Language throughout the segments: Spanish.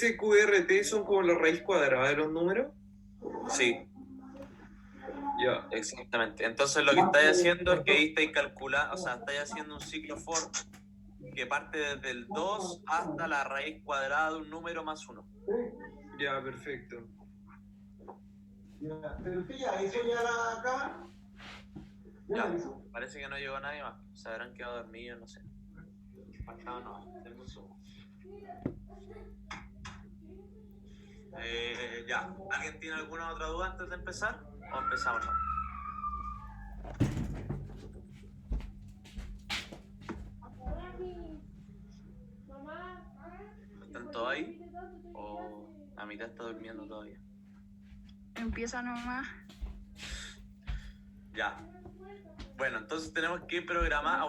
SQRT son como la raíz cuadrada de los números. Sí, Ya. exactamente. Entonces lo que estáis haciendo es que ahí estáis calculando, o sea, estáis haciendo un ciclo for que parte desde el 2 hasta la raíz cuadrada de un número más 1. Ya, perfecto. Ya, pero usted ya hizo ya la cámara. Ya, parece que no llegó nadie más. Se habrán quedado dormidos, no sé. Faltaba no, denme un segundo. Ya, ¿alguien tiene alguna otra duda antes de empezar? ¿O empezamos? No? ¿Están todos ahí? ¿O la mitad está durmiendo todavía? Empieza nomás. Ya. Bueno, entonces tenemos que programar.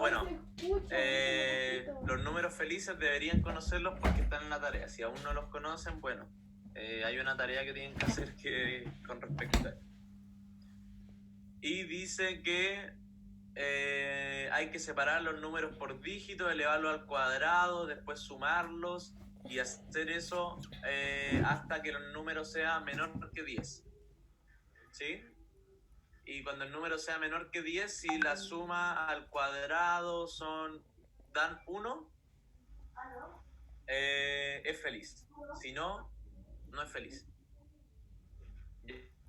Los números felices deberían conocerlos porque están en la tarea. Si aún no los conocen, bueno, hay una tarea que tienen que hacer con respecto a esto. Y dice que hay que separar los números por dígito, elevarlos al cuadrado, después sumarlos y hacer eso hasta que los números sean menor que 10. ¿Sí? Y cuando el número sea menor que 10, si la suma al cuadrado dan 1, es feliz. Si no, no es feliz.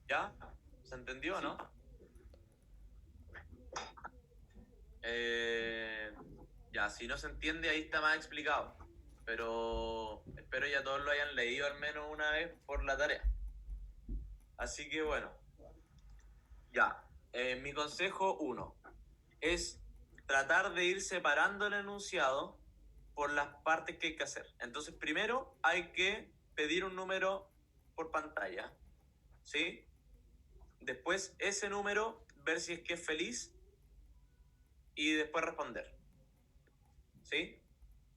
¿Ya? ¿Se entendió o no? Ya, si no se entiende, ahí está más explicado. Pero espero ya todos lo hayan leído al menos una vez por la tarea. Así que bueno. Ya. Mi consejo 1 es tratar de ir separando el enunciado por las partes que hay que hacer. Entonces, primero hay que pedir un número por pantalla, ¿sí? Después, ese número, ver si es que es feliz y después responder, ¿sí?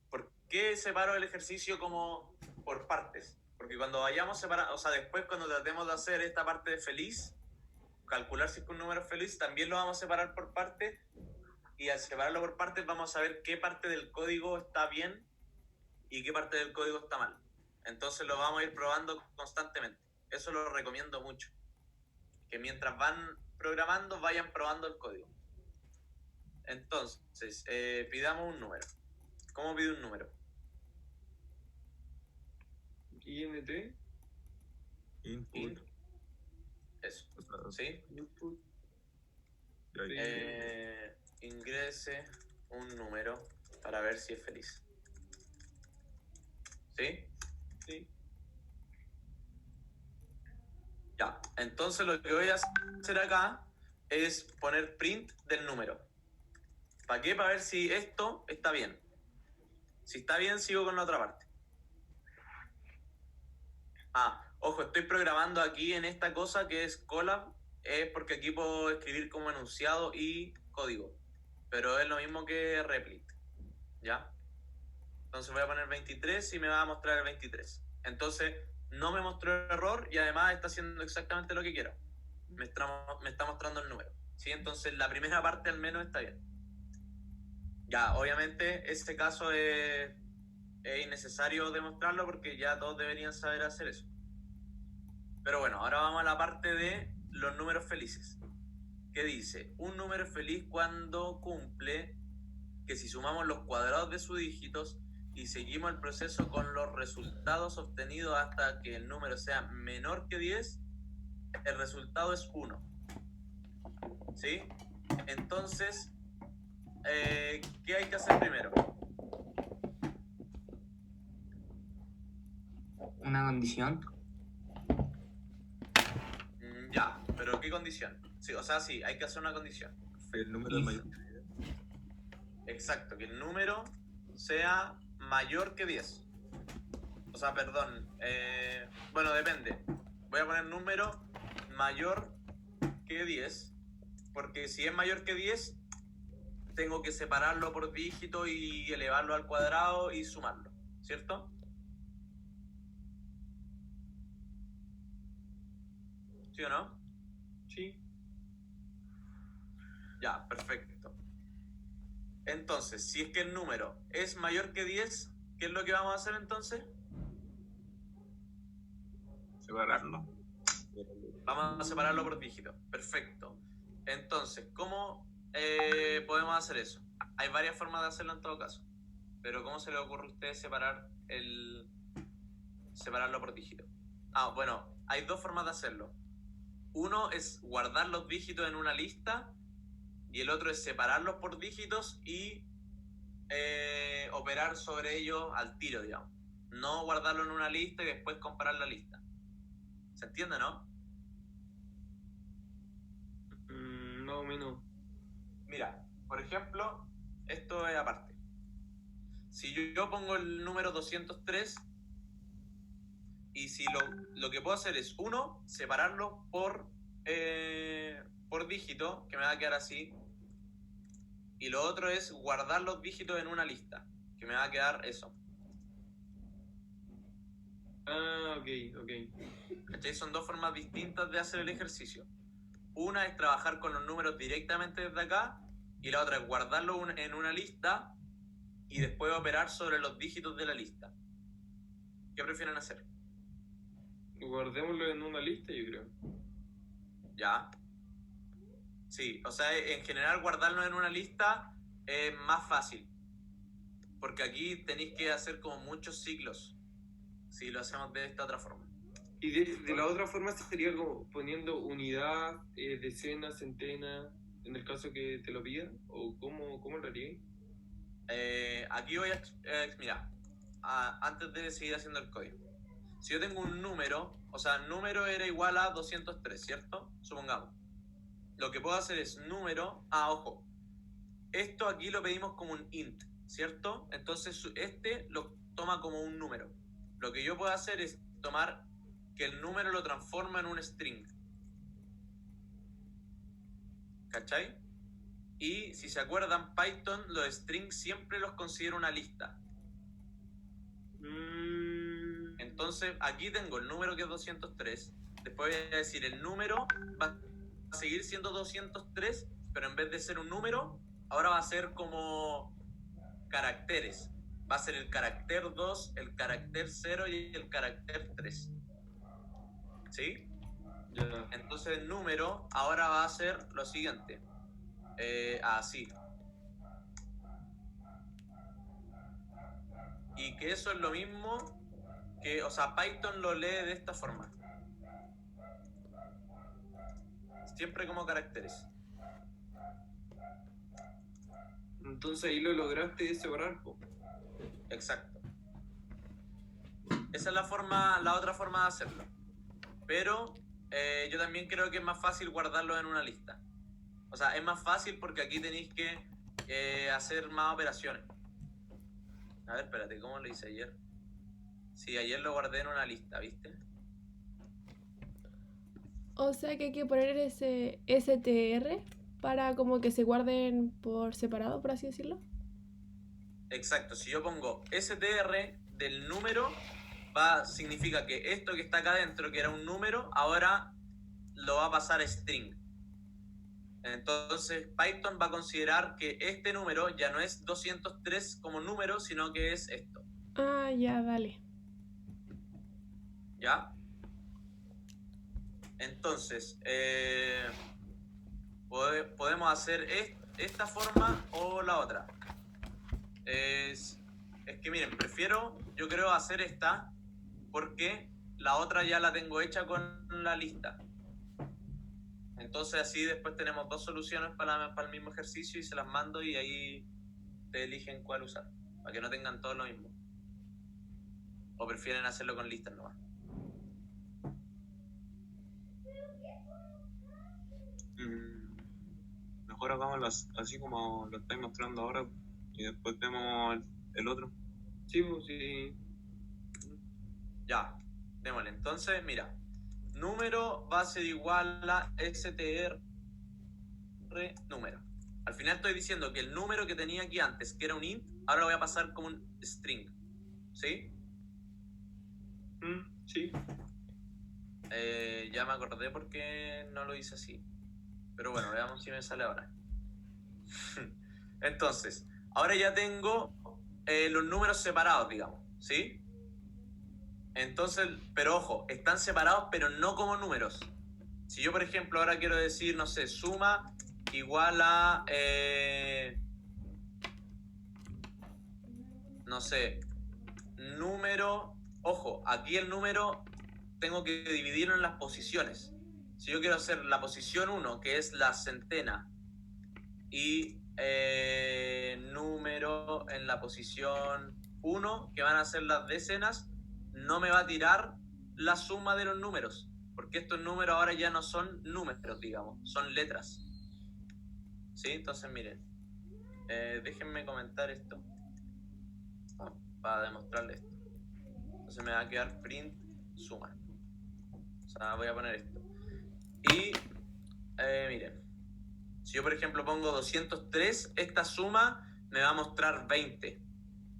¿Por qué separo el ejercicio como por partes? Porque cuando vayamos separando, o sea, después cuando tratemos de hacer esta parte de feliz, calcular si es que un número es feliz, también lo vamos a separar por partes. Y al separarlo por partes vamos a ver qué parte del código está bien y qué parte del código está mal. Entonces lo vamos a ir probando constantemente. Eso lo recomiendo mucho. Que mientras van programando vayan probando el código. Entonces, pidamos un número. ¿Cómo pido un número? INT. Input. Eso. ¿Sí? Input. Ingrese un número para ver si es feliz. ¿Sí? Sí. Ya, entonces lo que voy a hacer acá es poner print del número. ¿Para qué? Para ver si esto está bien. Si está bien, sigo con la otra parte. Ojo, estoy programando aquí en esta cosa que es Colab, es porque aquí puedo escribir como enunciado y código. Pero es lo mismo que Replit. ¿Ya? Entonces voy a poner 23 y me va a mostrar el 23. Entonces no me mostró el error y además está haciendo exactamente lo que quiero. Me está mostrando el número. ¿Sí? Entonces la primera parte al menos está bien. Ya, obviamente este caso es innecesario demostrarlo porque ya todos deberían saber hacer eso. Pero bueno, ahora vamos a la parte de los números felices. ¿Qué dice? Un número es feliz cuando cumple que si sumamos los cuadrados de sus dígitos y seguimos el proceso con los resultados obtenidos hasta que el número sea menor que 10, el resultado es 1. ¿Sí? Entonces, ¿qué hay que hacer primero? Una condición. Ya, pero ¿qué condición? Sí, o sea, sí, hay que hacer una condición. El número es mayor que 10. Exacto, que el número sea mayor que 10. O sea, perdón. Bueno, depende. Voy a poner número mayor que 10. Porque si es mayor que 10, tengo que separarlo por dígito y elevarlo al cuadrado y sumarlo. ¿Cierto? ¿Sí o no? Sí. Ya, perfecto. Entonces, si es que el número es mayor que 10, ¿qué es lo que vamos a hacer entonces? separarlo. Vamos a separarlo por dígito. Perfecto. Entonces, ¿cómo podemos hacer eso? Hay varias formas de hacerlo en todo caso. Pero ¿cómo se le ocurre a usted separarlo por dígito? Bueno, hay dos formas de hacerlo. Uno es guardar los dígitos en una lista y el otro es separarlos por dígitos y operar sobre ellos al tiro, digamos. No guardarlo en una lista y después comparar la lista. ¿Se entiende, no? Más o menos. Mira, por ejemplo, esto es aparte. Si yo pongo el número 203 y si lo que puedo hacer es, uno, separarlo por dígito, que me va a quedar así, y lo otro es guardar los dígitos en una lista, que me va a quedar eso. Ok. ¿Cachai? Son dos formas distintas de hacer el ejercicio. Una es trabajar con los números directamente desde acá y la otra es guardarlo en una lista y después operar sobre los dígitos de la lista. ¿Qué prefieren hacer? Guardémoslo en una lista, yo creo. ¿Ya? Sí, o sea, en general guardarlo en una lista es más fácil. Porque aquí tenéis que hacer como muchos ciclos si lo hacemos de esta otra forma. Y de la otra forma sería como poniendo unidad, decena, centena, en el caso que te lo pida, o cómo lo haría. Aquí voy a... mira, antes de seguir haciendo el código. Si yo tengo un número, o sea, el número era igual a 203, ¿cierto? Supongamos. Lo que puedo hacer es número... ojo. Esto aquí lo pedimos como un int, ¿cierto? Entonces este lo toma como un número. Lo que yo puedo hacer es tomar que el número lo transforma en un string. ¿Cachai? Y si se acuerdan, Python los strings siempre los considera una lista. Entonces aquí tengo el número que es 203. Después voy a decir el número va a seguir siendo 203, pero en vez de ser un número, ahora va a ser como caracteres. Va a ser el carácter 2, el carácter 0 y el carácter 3. ¿Sí? Ya. Entonces el número ahora va a ser lo siguiente. Así. Y que eso es lo mismo que, o sea, Python lo lee de esta forma. Siempre como caracteres. Entonces ahí lo lograste separar, po. Exacto. Esa es la otra forma de hacerlo. Pero yo también creo que es más fácil guardarlo en una lista. O sea, es más fácil porque aquí tenéis que hacer más operaciones. A ver, espérate, ¿cómo lo hice ayer? Sí, ayer lo guardé en una lista, ¿viste? O sea que hay que poner ese str para como que se guarden por separado, por así decirlo. Exacto, si yo pongo str del número, significa que esto que está acá adentro, que era un número, ahora lo va a pasar a string. Entonces Python va a considerar que este número ya no es 203 como número, sino que es esto. Ya, vale. ¿Ya? Entonces, podemos hacer esta forma o la otra. Es que miren, yo creo hacer esta porque la otra ya la tengo hecha con la lista. Entonces así después tenemos dos soluciones para el mismo ejercicio y se las mando y ahí te eligen cuál usar, para que no tengan todo lo mismo. O prefieren hacerlo con listas nomás. Mejor hagámoslo así como lo estáis mostrando ahora y después vemos el otro. Sí, pues sí. Ya, démosle. Entonces, mira, número va a ser igual a str número. Al final estoy diciendo que el número que tenía aquí antes, que era un int, ahora lo voy a pasar como un string. ¿Sí? Sí. Ya me acordé porque no lo hice así. Pero bueno, veamos si me sale ahora. Entonces, ahora ya tengo los números separados, digamos. ¿Sí? Entonces, pero ojo, están separados pero no como números. Si yo, por ejemplo, ahora quiero decir, no sé, suma igual a, no sé, número, ojo, aquí el número tengo que dividirlo en las posiciones. Si yo quiero hacer la posición 1, que es la centena, y número en la posición 1, que van a ser las decenas, no me va a tirar la suma de los números, porque estos números ahora ya no son números, digamos, son letras. ¿Sí? Entonces, miren, déjenme comentar esto para demostrarles esto. Entonces me va a quedar print suma. O sea, voy a poner esto. Y, miren, si yo, por ejemplo, pongo 203, esta suma me va a mostrar 20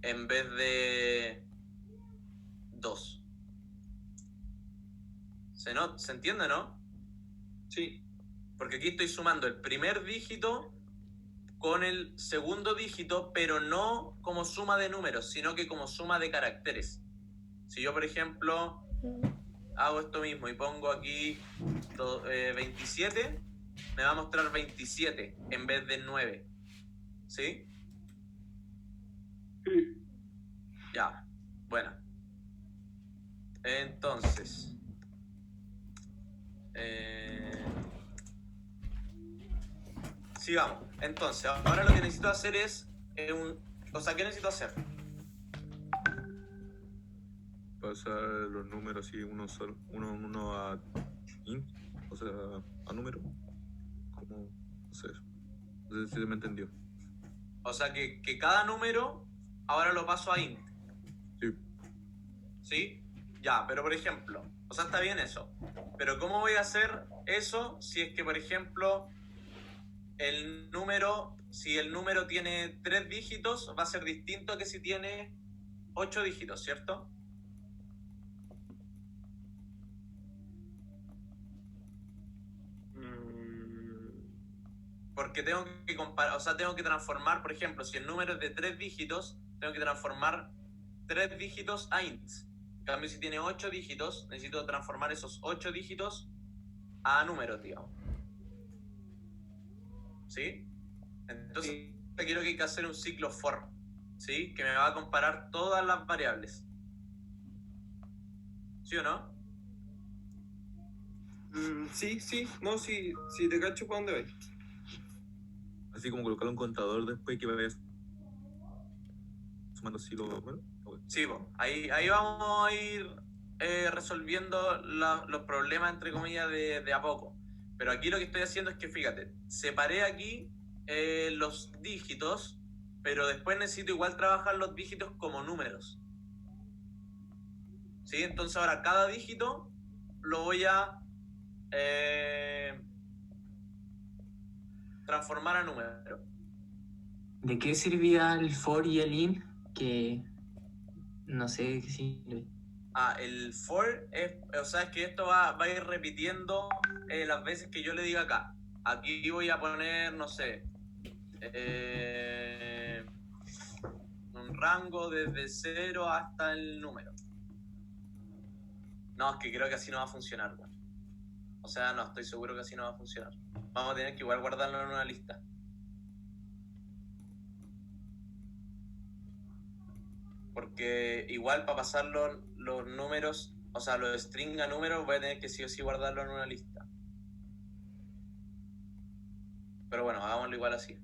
en vez de 2. ¿Se entiende, no? Sí. Porque aquí estoy sumando el primer dígito con el segundo dígito, pero no como suma de números, sino que como suma de caracteres. Si yo, por ejemplo, hago esto mismo y pongo aquí 27, me va a mostrar 27 en vez de 9. ¿Sí? Ya, bueno. Entonces, sigamos. Entonces, ahora lo que necesito hacer es o sea, ¿qué necesito hacer? Pasar los números así uno a int, o sea, a número. Como, no sé, no sé si se me entendió. O sea, que cada número ahora lo paso a int. Sí. ¿Sí? Ya, pero por ejemplo, o sea, está bien eso. Pero ¿cómo voy a hacer eso si es que, por ejemplo, si el número tiene 3 dígitos, va a ser distinto a que si tiene 8 dígitos, ¿cierto? Porque tengo que comparar, o sea, tengo que transformar, por ejemplo, si el número es de 3 dígitos, tengo que transformar 3 dígitos a ints. En cambio, si tiene 8 dígitos, necesito transformar esos 8 dígitos a números, digamos. ¿Sí? Entonces, Sí. quiero que hay que hacer un ciclo for, ¿sí? Que me va a comparar todas las variables. ¿Sí o no? Sí, no, sí, te cacho para dónde vais. Así como colocar un contador después que vayas sumando así los números. Sí, po. Ahí vamos a ir resolviendo los problemas, entre comillas, de a poco. Pero aquí lo que estoy haciendo es que, fíjate, separé aquí los dígitos, pero después necesito igual trabajar los dígitos como números. ¿Sí? Entonces ahora cada dígito lo voy a transformar a número. ¿De qué servía el for y el in? Que no sé de qué sirve. El for es, o sea, es que esto va a ir repitiendo las veces que yo le diga acá. Aquí voy a poner, no sé, un rango desde 0 hasta el número. No, es que creo que así no va a funcionar, güey. O sea, no, estoy seguro que así no va a funcionar. Vamos a tener que igual guardarlo en una lista. Porque igual para pasar los números, o sea, los string a números, voy a tener que sí o sí guardarlo en una lista. Pero bueno, hagámoslo igual así.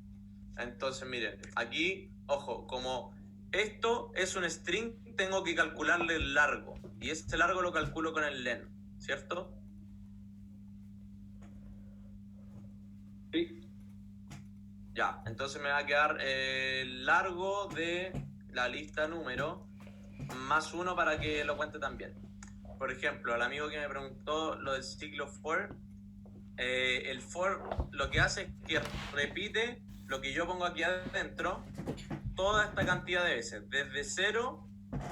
Entonces, miren, aquí, ojo, como esto es un string, tengo que calcularle el largo. Y este largo lo calculo con el len, ¿cierto? Sí. Ya, entonces me va a quedar el largo de la lista número más 1 para que lo cuente también. Por ejemplo, al amigo que me preguntó lo del ciclo for, el for lo que hace es que repite lo que yo pongo aquí adentro toda esta cantidad de veces, desde 0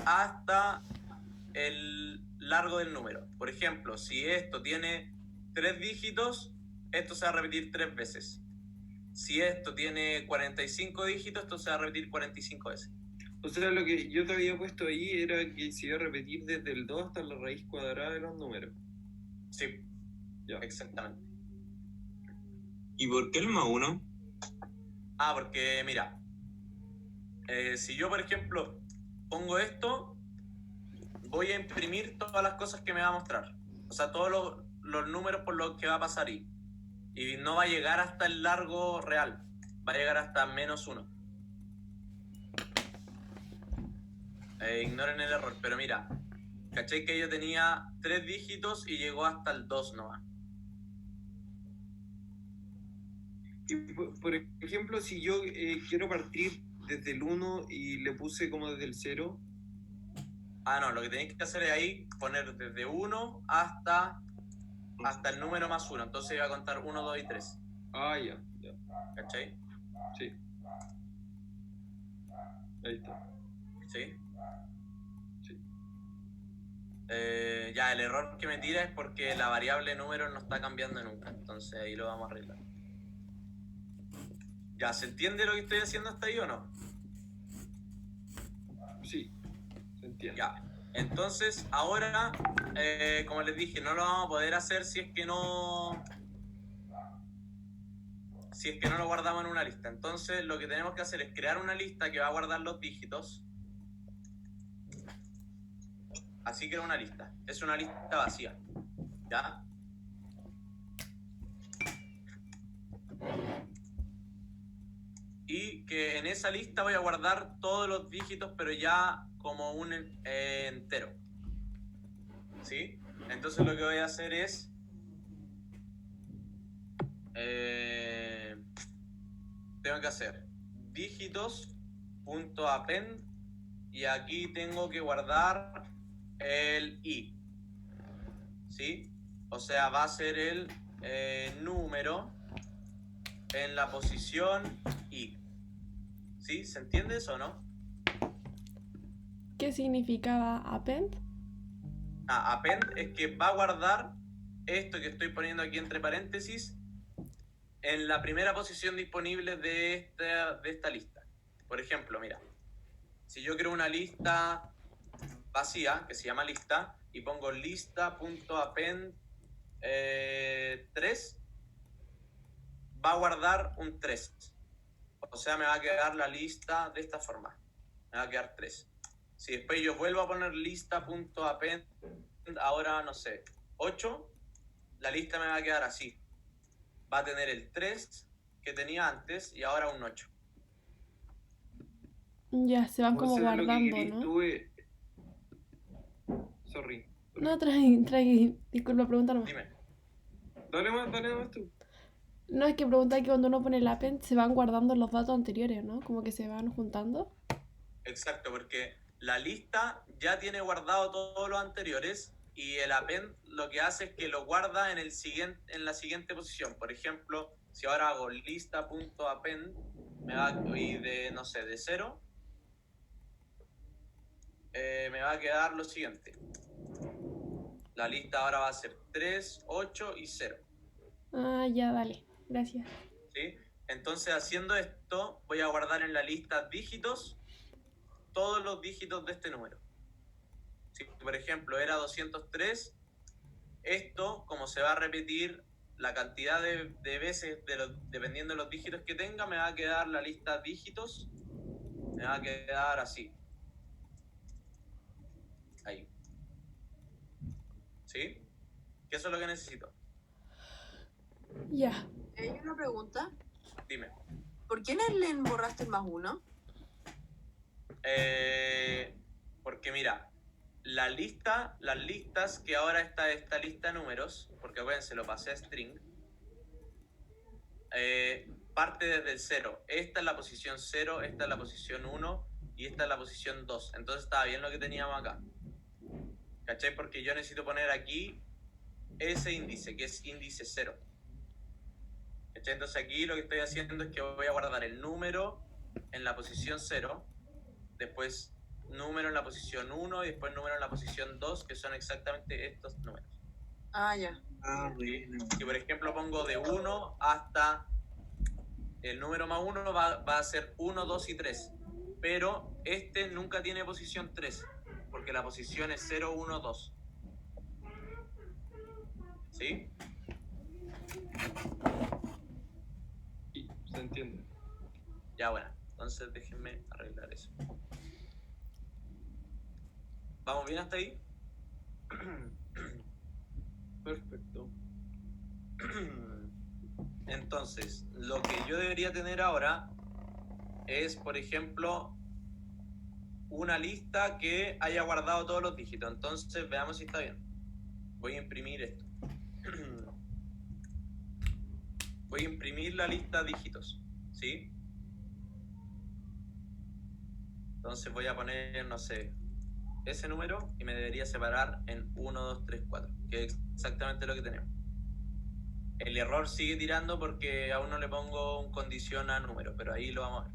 hasta el largo del número. Por ejemplo, si esto tiene 3 dígitos, esto se va a repetir 3 veces. Si esto tiene 45 dígitos, esto se va a repetir 45 veces. O sea, lo que yo te había puesto ahí era que se iba a repetir desde el 2 hasta la raíz cuadrada de los números. Sí, Ya. exactamente. ¿Y por qué el más 1? Ah, porque mira, si yo por ejemplo pongo esto, voy a imprimir todas las cosas que me va a mostrar. O sea, todos los números por los que va a pasar ahí. Y no va a llegar hasta el largo real. Va a llegar hasta -1. Ignoren el error, pero mira, ¿cachai que yo tenía 3 dígitos y llegó hasta el 2 nomás? Y por ejemplo, si yo quiero partir desde el 1 y le puse como desde el 0, Ah, no, lo que tenéis que hacer es ahí poner desde 1 hasta el número +1. Entonces iba a contar 1, 2 y 3. ya, ¿Cachai? sí. Ahí está. ¿Sí? Sí. Ya, el error que me tira es porque la variable número no está cambiando nunca. Entonces ahí lo vamos a arreglar. Ya, ¿se entiende lo que estoy haciendo hasta ahí o no? Sí, se entiende. Ya. Entonces, ahora, como les dije, no lo vamos a poder hacer si es que no lo guardamos en una lista. Entonces, lo que tenemos que hacer es crear una lista que va a guardar los dígitos. Así crea una lista. Es una lista vacía. ¿Ya? Y que en esa lista voy a guardar todos los dígitos, pero ya como un entero. ¿Sí? Entonces lo que voy a hacer es... tengo que hacer dígitos.append y aquí tengo que guardar el i. ¿Sí? O sea, va a ser el número en la posición i. ¿Sí? ¿Se entiende eso o no? ¿Qué significaba append? Append es que va a guardar esto que estoy poniendo aquí entre paréntesis en la primera posición disponible de esta lista. Por ejemplo, mira, si yo creo una lista vacía que se llama lista y pongo lista.append 3, va a guardar un 3. O sea, me va a quedar la lista de esta forma. Me va a quedar 3. Si después yo vuelvo a poner lista.append, ahora no sé, 8, la lista me va a quedar así. Va a tener el 3 que tenía antes y ahora un 8. Ya, se van como O sea, lo que guardando, querías ¿no? tú es- Sorry. No, trae, disculpa, pregunta nomás. Dime. Dale más tú. No, es que pregunta que cuando uno pone el append se van guardando los datos anteriores, ¿no? Como que se van juntando. Exacto, porque la lista ya tiene guardado todos los anteriores y el append lo que hace es que lo guarda en la siguiente posición. Por ejemplo, si ahora hago lista.append, me va a ir de, no sé, de 0, me va a quedar lo siguiente. La lista ahora va a ser 3, 8 y 0. Ah, ya, dale. Gracias. ¿Sí? Entonces, haciendo esto, voy a guardar en la lista dígitos todos los dígitos de este número. Si, por ejemplo, era 203, esto, como se va a repetir la cantidad de veces, dependiendo de los dígitos que tenga, me va a quedar la lista dígitos, me va a quedar así. Ahí. ¿Sí? ¿Qué eso es lo que necesito? Ya. Hay una pregunta. Dime. ¿Por qué en el len borraste el +1? Porque mira, las listas que ahora está esta lista de números, porque acuérdense, lo pasé a string, parte desde el 0. Esta es la posición 0, esta es la posición 1 y esta es la posición 2. Entonces estaba bien lo que teníamos acá. ¿Cachai? Porque yo necesito poner aquí ese índice, que es índice 0. ¿Cachai? Entonces aquí lo que estoy haciendo es que voy a guardar el número en la posición 0, después número en la posición 1 y después número en la posición 2, que son exactamente estos números. Ah, ya. Ah, bueno. Si por ejemplo pongo de 1 hasta el número +1 va a ser 1, 2 y 3. pero este nunca tiene posición 3, porque la posición es 0, 1, 2. ¿Sí? Sí, se entiende. Ya, bueno, entonces déjenme arreglar eso. ¿Vamos bien hasta ahí? Perfecto. Entonces, lo que yo debería tener ahora es, por ejemplo, una lista que haya guardado todos los dígitos. Entonces, veamos si está bien. Voy a imprimir esto. Voy a imprimir la lista de dígitos, ¿sí? Entonces voy a poner, no sé, ese número y me debería separar en 1, 2, 3, 4, que es exactamente lo que tenemos. El error sigue tirando porque aún no le pongo un condición a número, pero ahí lo vamos a ver.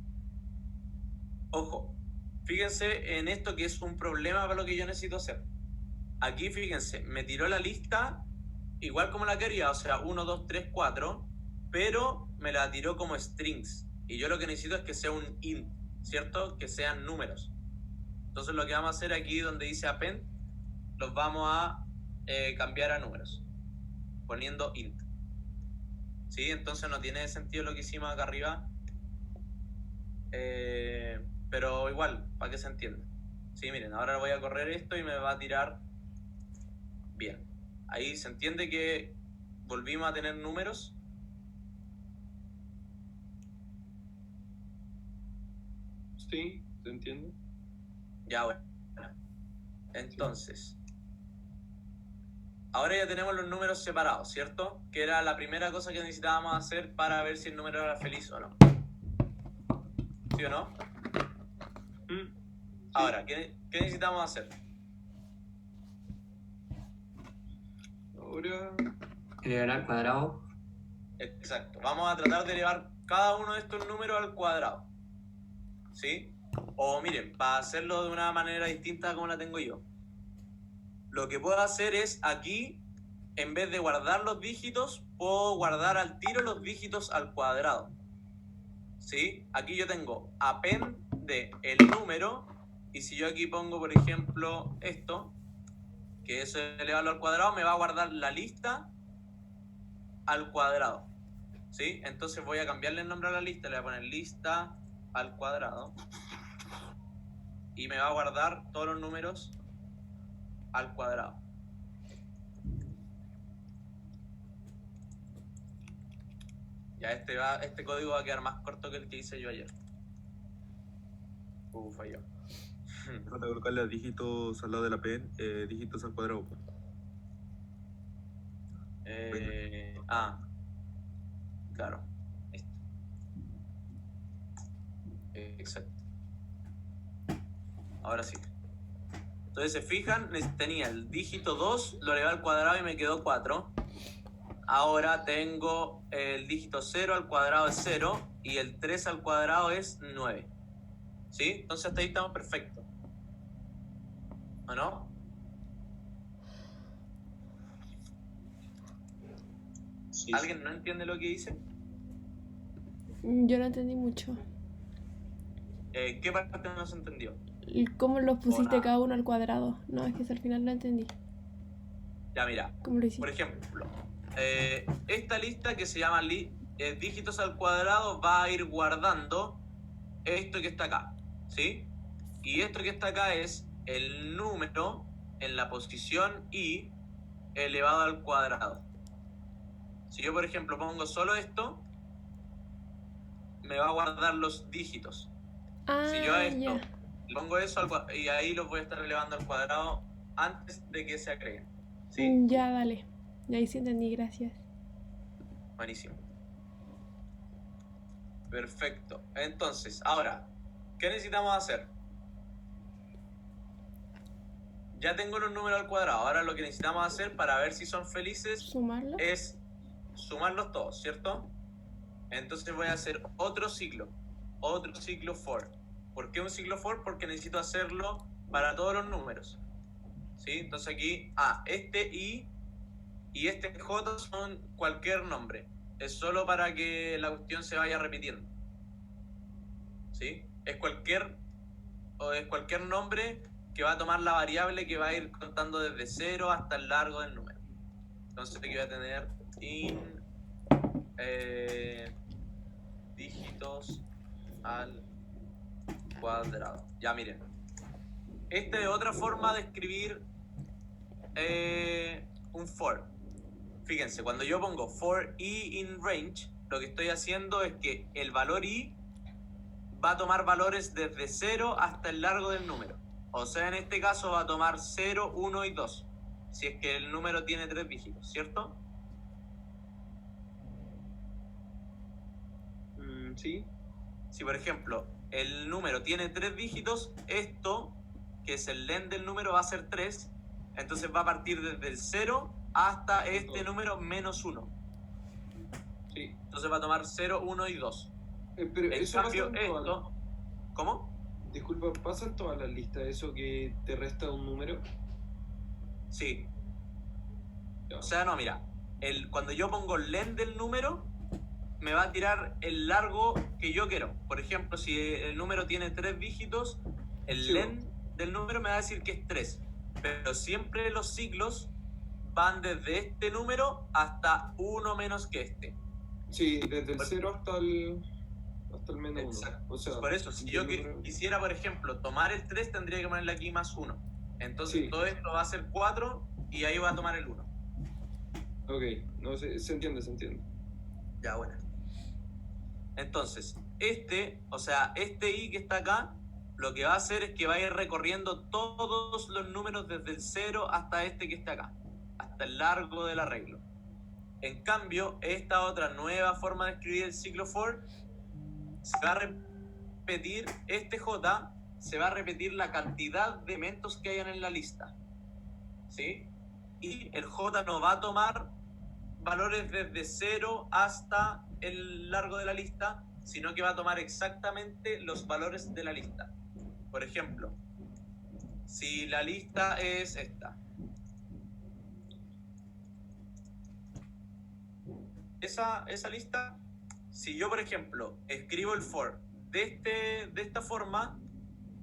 Ojo, fíjense en esto que es un problema para lo que yo necesito hacer. Aquí, fíjense, me tiró la lista igual como la quería, o sea, 1, 2, 3, 4, pero me la tiró como strings. Y yo lo que necesito es que sea un int, ¿cierto? Que sean números. Entonces lo que vamos a hacer aquí donde dice append, los vamos a cambiar a números, poniendo int. ¿Sí? Entonces no tiene sentido lo que hicimos acá arriba, pero igual, para que se entienda. Sí, miren, ahora voy a correr esto y me va a tirar bien. Ahí se entiende que volvimos a tener números. Sí, se entiende. Ya, bueno. Entonces, ahora ya tenemos los números separados, ¿cierto? Que era la primera cosa que necesitábamos hacer para ver si el número era feliz o no. ¿Sí o no? Sí. Ahora, ¿qué necesitamos hacer? Ahora, Elevar al cuadrado. Exacto. Vamos a tratar de elevar cada uno de estos números al cuadrado. ¿Sí? O miren, para hacerlo de una manera distinta como la tengo yo. Lo que puedo hacer es aquí, en vez de guardar los dígitos, puedo guardar al tiro los dígitos al cuadrado. ¿Sí? Aquí yo tengo append de el número, y si yo aquí pongo, por ejemplo, esto, que eso es elevarlo al cuadrado, me va a guardar la lista al cuadrado. ¿Sí? Entonces voy a cambiarle el nombre a la lista, le voy a poner lista al cuadrado, y me va a guardar todos los números al cuadrado. Ya este código va a quedar más corto que el que hice yo ayer. Falló. Falta colocarle dígitos al lado de la pen, dígitos al cuadrado. Claro. Esto. Exacto. Ahora sí. Entonces, se fijan, tenía el dígito 2, lo elevé al cuadrado y me quedó 4. Ahora tengo el dígito 0 al cuadrado es 0 y el 3 al cuadrado es 9. ¿Sí? Entonces hasta ahí estamos perfectos. ¿O no? Sí. ¿Alguien no entiende lo que dice? Yo no entendí mucho. ¿Qué parte no se entendió? ¿Y cómo los pusiste Hola. cada uno al cuadrado? No, es que al final no entendí. Ya, mira. ¿Cómo lo hiciste? Por ejemplo, esta lista que se llama dígitos al cuadrado va a ir guardando esto que está acá, ¿sí? Y esto que está acá es el número en la posición i elevado al cuadrado. Si yo, por ejemplo, pongo solo esto, me va a guardar los dígitos. Ah, Si yo a esto ya. le pongo eso y ahí los voy a estar elevando al cuadrado antes de que se agreguen, ¿sí? Ya, dale. Ahí sí entendí, gracias. Buenísimo. Perfecto. Entonces, ahora, ¿qué necesitamos hacer? Ya tengo los números al cuadrado. Ahora lo que necesitamos hacer para ver si son felices ¿Sumarlo? es sumarlos todos, ¿cierto? Entonces voy a hacer otro ciclo for. ¿Por qué un ciclo for? Porque necesito hacerlo para todos los números, ¿sí? Entonces aquí, este i y este j son cualquier nombre. Es solo para que la cuestión se vaya repitiendo, ¿sí? Es cualquier o es cualquier nombre que va a tomar la variable que va a ir contando desde 0 hasta el largo del número. Entonces aquí voy a tener in dígitos al cuadrado. Ya miren. Esta es otra forma de escribir un for. Fíjense, cuando yo pongo for i in range, lo que estoy haciendo es que el valor i va a tomar valores desde 0 hasta el largo del número. O sea, en este caso va a tomar 0, 1 y 2. Si es que el número tiene 3 dígitos, ¿cierto? Sí. Si por ejemplo el número tiene 3 dígitos, esto, que es el len del número, va a ser 3. Entonces va a partir desde el 0 hasta este número menos 1. Sí. Entonces va a tomar 0, 1 y 2. Pero En eso cambio, pasa en todas esto... ¿Cómo? Disculpa, ¿pasa en todas las listas eso que te resta un número? Sí. Ya. O sea, no, mira. Cuando yo pongo len del número, me va a tirar el largo que yo quiero. Por ejemplo, si el número tiene 3 dígitos, el Sí, len del número me va a decir que es 3. Pero siempre los ciclos van desde este número hasta 1 menos que este. Sí, desde el 0 hasta el menos 1. Exacto. O sea, Por eso, si yo quisiera, por ejemplo, tomar el 3, tendría que ponerle aquí más 1. Entonces Sí. todo esto va a ser 4 y ahí va a tomar el 1. Ok, no, se entiende. Ya, bueno. Entonces, este i que está acá, lo que va a hacer es que va a ir recorriendo todos los números desde el 0 hasta este que está acá, hasta el largo del arreglo. En cambio, esta otra nueva forma de escribir el ciclo for, se va a repetir, este j, se va a repetir la cantidad de elementos que hayan en la lista. ¿Sí? Y el j no va a tomar valores desde 0 hasta el largo de la lista, sino que va a tomar exactamente los valores de la lista. Por ejemplo, si la lista es esta, esa lista, si yo por ejemplo escribo el for de esta forma,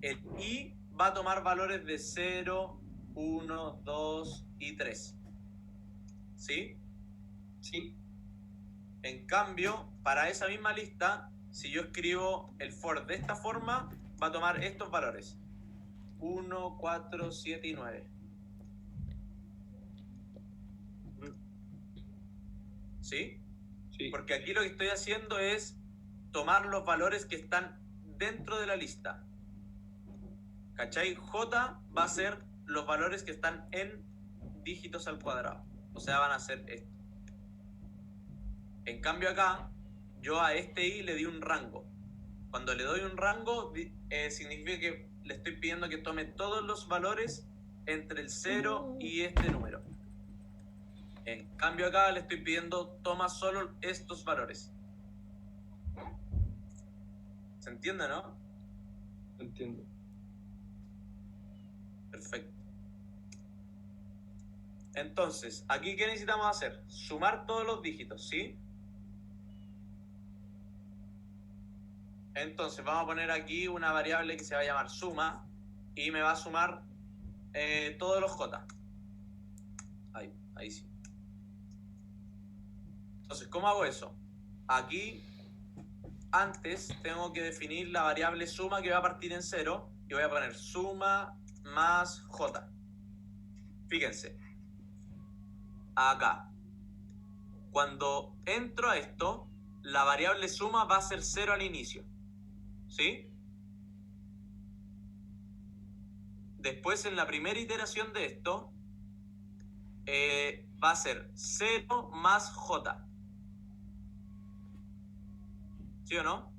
el i va a tomar valores de 0, 1, 2 y 3. ¿Sí? Sí. En cambio, para esa misma lista, si yo escribo el for de esta forma, va a tomar estos valores: 1, 4, 7 y 9. ¿Sí? Sí. Porque aquí lo que estoy haciendo es tomar los valores que están dentro de la lista. ¿Cachai? J va a ser los valores que están en dígitos al cuadrado. O sea, van a ser esto. En cambio acá, yo a este i le di un rango. Cuando le doy un rango, significa que le estoy pidiendo que tome todos los valores entre el 0 y este número. En cambio acá le estoy pidiendo toma solo estos valores. ¿Se entiende, no? Entiendo. Perfecto. Entonces, aquí ¿qué necesitamos hacer? Sumar todos los dígitos, ¿sí? Entonces vamos a poner aquí una variable que se va a llamar suma y me va a sumar todos los j. Ahí sí. Entonces, ¿cómo hago eso? Aquí, antes, tengo que definir la variable suma que va a partir en 0 y voy a poner suma más j. Fíjense. Acá. Cuando entro a esto, la variable suma va a ser 0 al inicio. ¿Sí? Después, en la primera iteración de esto, va a ser 0 más j. ¿Sí o no?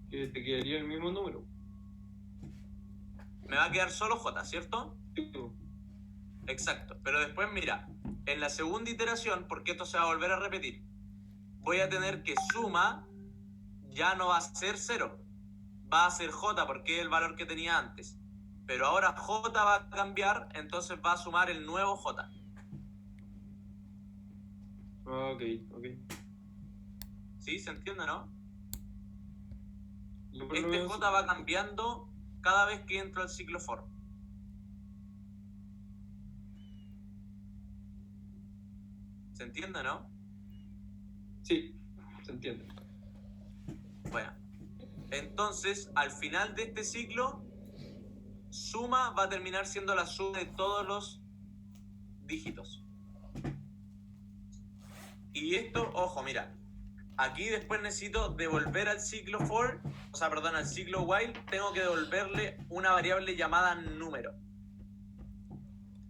Que te quedaría el mismo número. Me va a quedar solo j, ¿cierto? Sí. Exacto. Pero después, mira, en la segunda iteración, porque esto se va a volver a repetir, voy a tener que suma ya no va a ser 0, va a ser j porque es el valor que tenía antes. Pero ahora j va a cambiar, entonces va a sumar el nuevo j. Ok. ¿Sí? ¿Se entiende, no? Yo por lo Este menos- j va cambiando cada vez que entro al ciclo for. ¿Se entiende, no? Sí, se entiende. Bueno, entonces al final de este ciclo, suma va a terminar siendo la suma de todos los dígitos. Y esto, ojo, mira, aquí después necesito devolver al ciclo for, o sea, perdón, al ciclo while, tengo que devolverle una variable llamada número.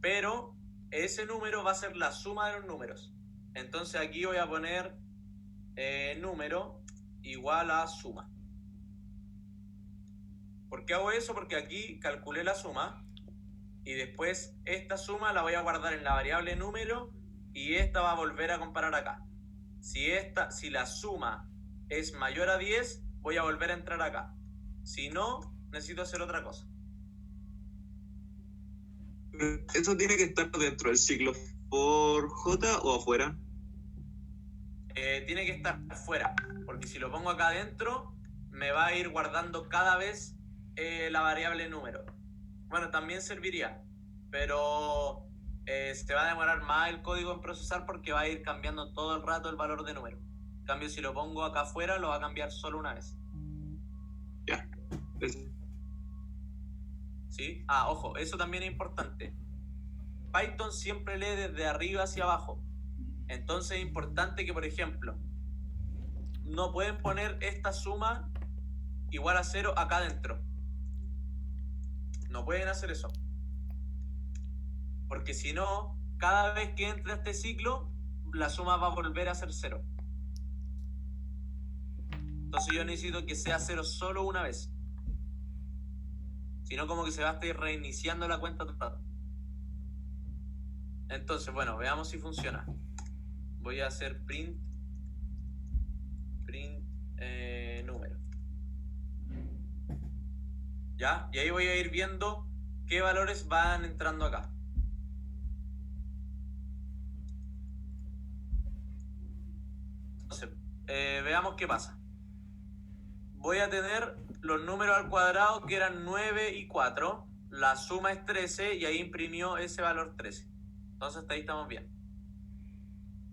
Pero ese número va a ser la suma de los números. Entonces aquí voy a poner número igual a suma. ¿Por qué hago eso? Porque aquí calculé la suma y después esta suma la voy a guardar en la variable número y esta va a volver a comparar acá. Si la suma es mayor a 10, voy a volver a entrar acá. Si no, necesito hacer otra cosa. ¿Eso tiene que estar dentro del ciclo for J o afuera? Tiene que estar fuera, porque si lo pongo acá adentro, me va a ir guardando cada vez la variable número. Bueno, también serviría, pero se va a demorar más el código en procesar porque va a ir cambiando todo el rato el valor de número. En cambio, si lo pongo acá afuera, lo va a cambiar solo una vez. Ya. ¿Sí? Ah, ojo, eso también es importante. Python siempre lee desde arriba hacia abajo. Entonces es importante que, por ejemplo, no pueden poner esta suma igual a 0 acá adentro. No pueden hacer eso. Porque si no, cada vez que entre este ciclo, la suma va a volver a ser 0. Entonces yo necesito que sea 0 solo una vez. Si no, como que se va a estar reiniciando la cuenta todo el rato. Entonces, bueno, veamos si funciona. Voy a hacer print número. ¿Ya? Y ahí voy a ir viendo qué valores van entrando acá. Entonces, veamos qué pasa. Voy a tener los números al cuadrado que eran 9 y 4. La suma es 13 y ahí imprimió ese valor 13. Entonces hasta ahí estamos bien.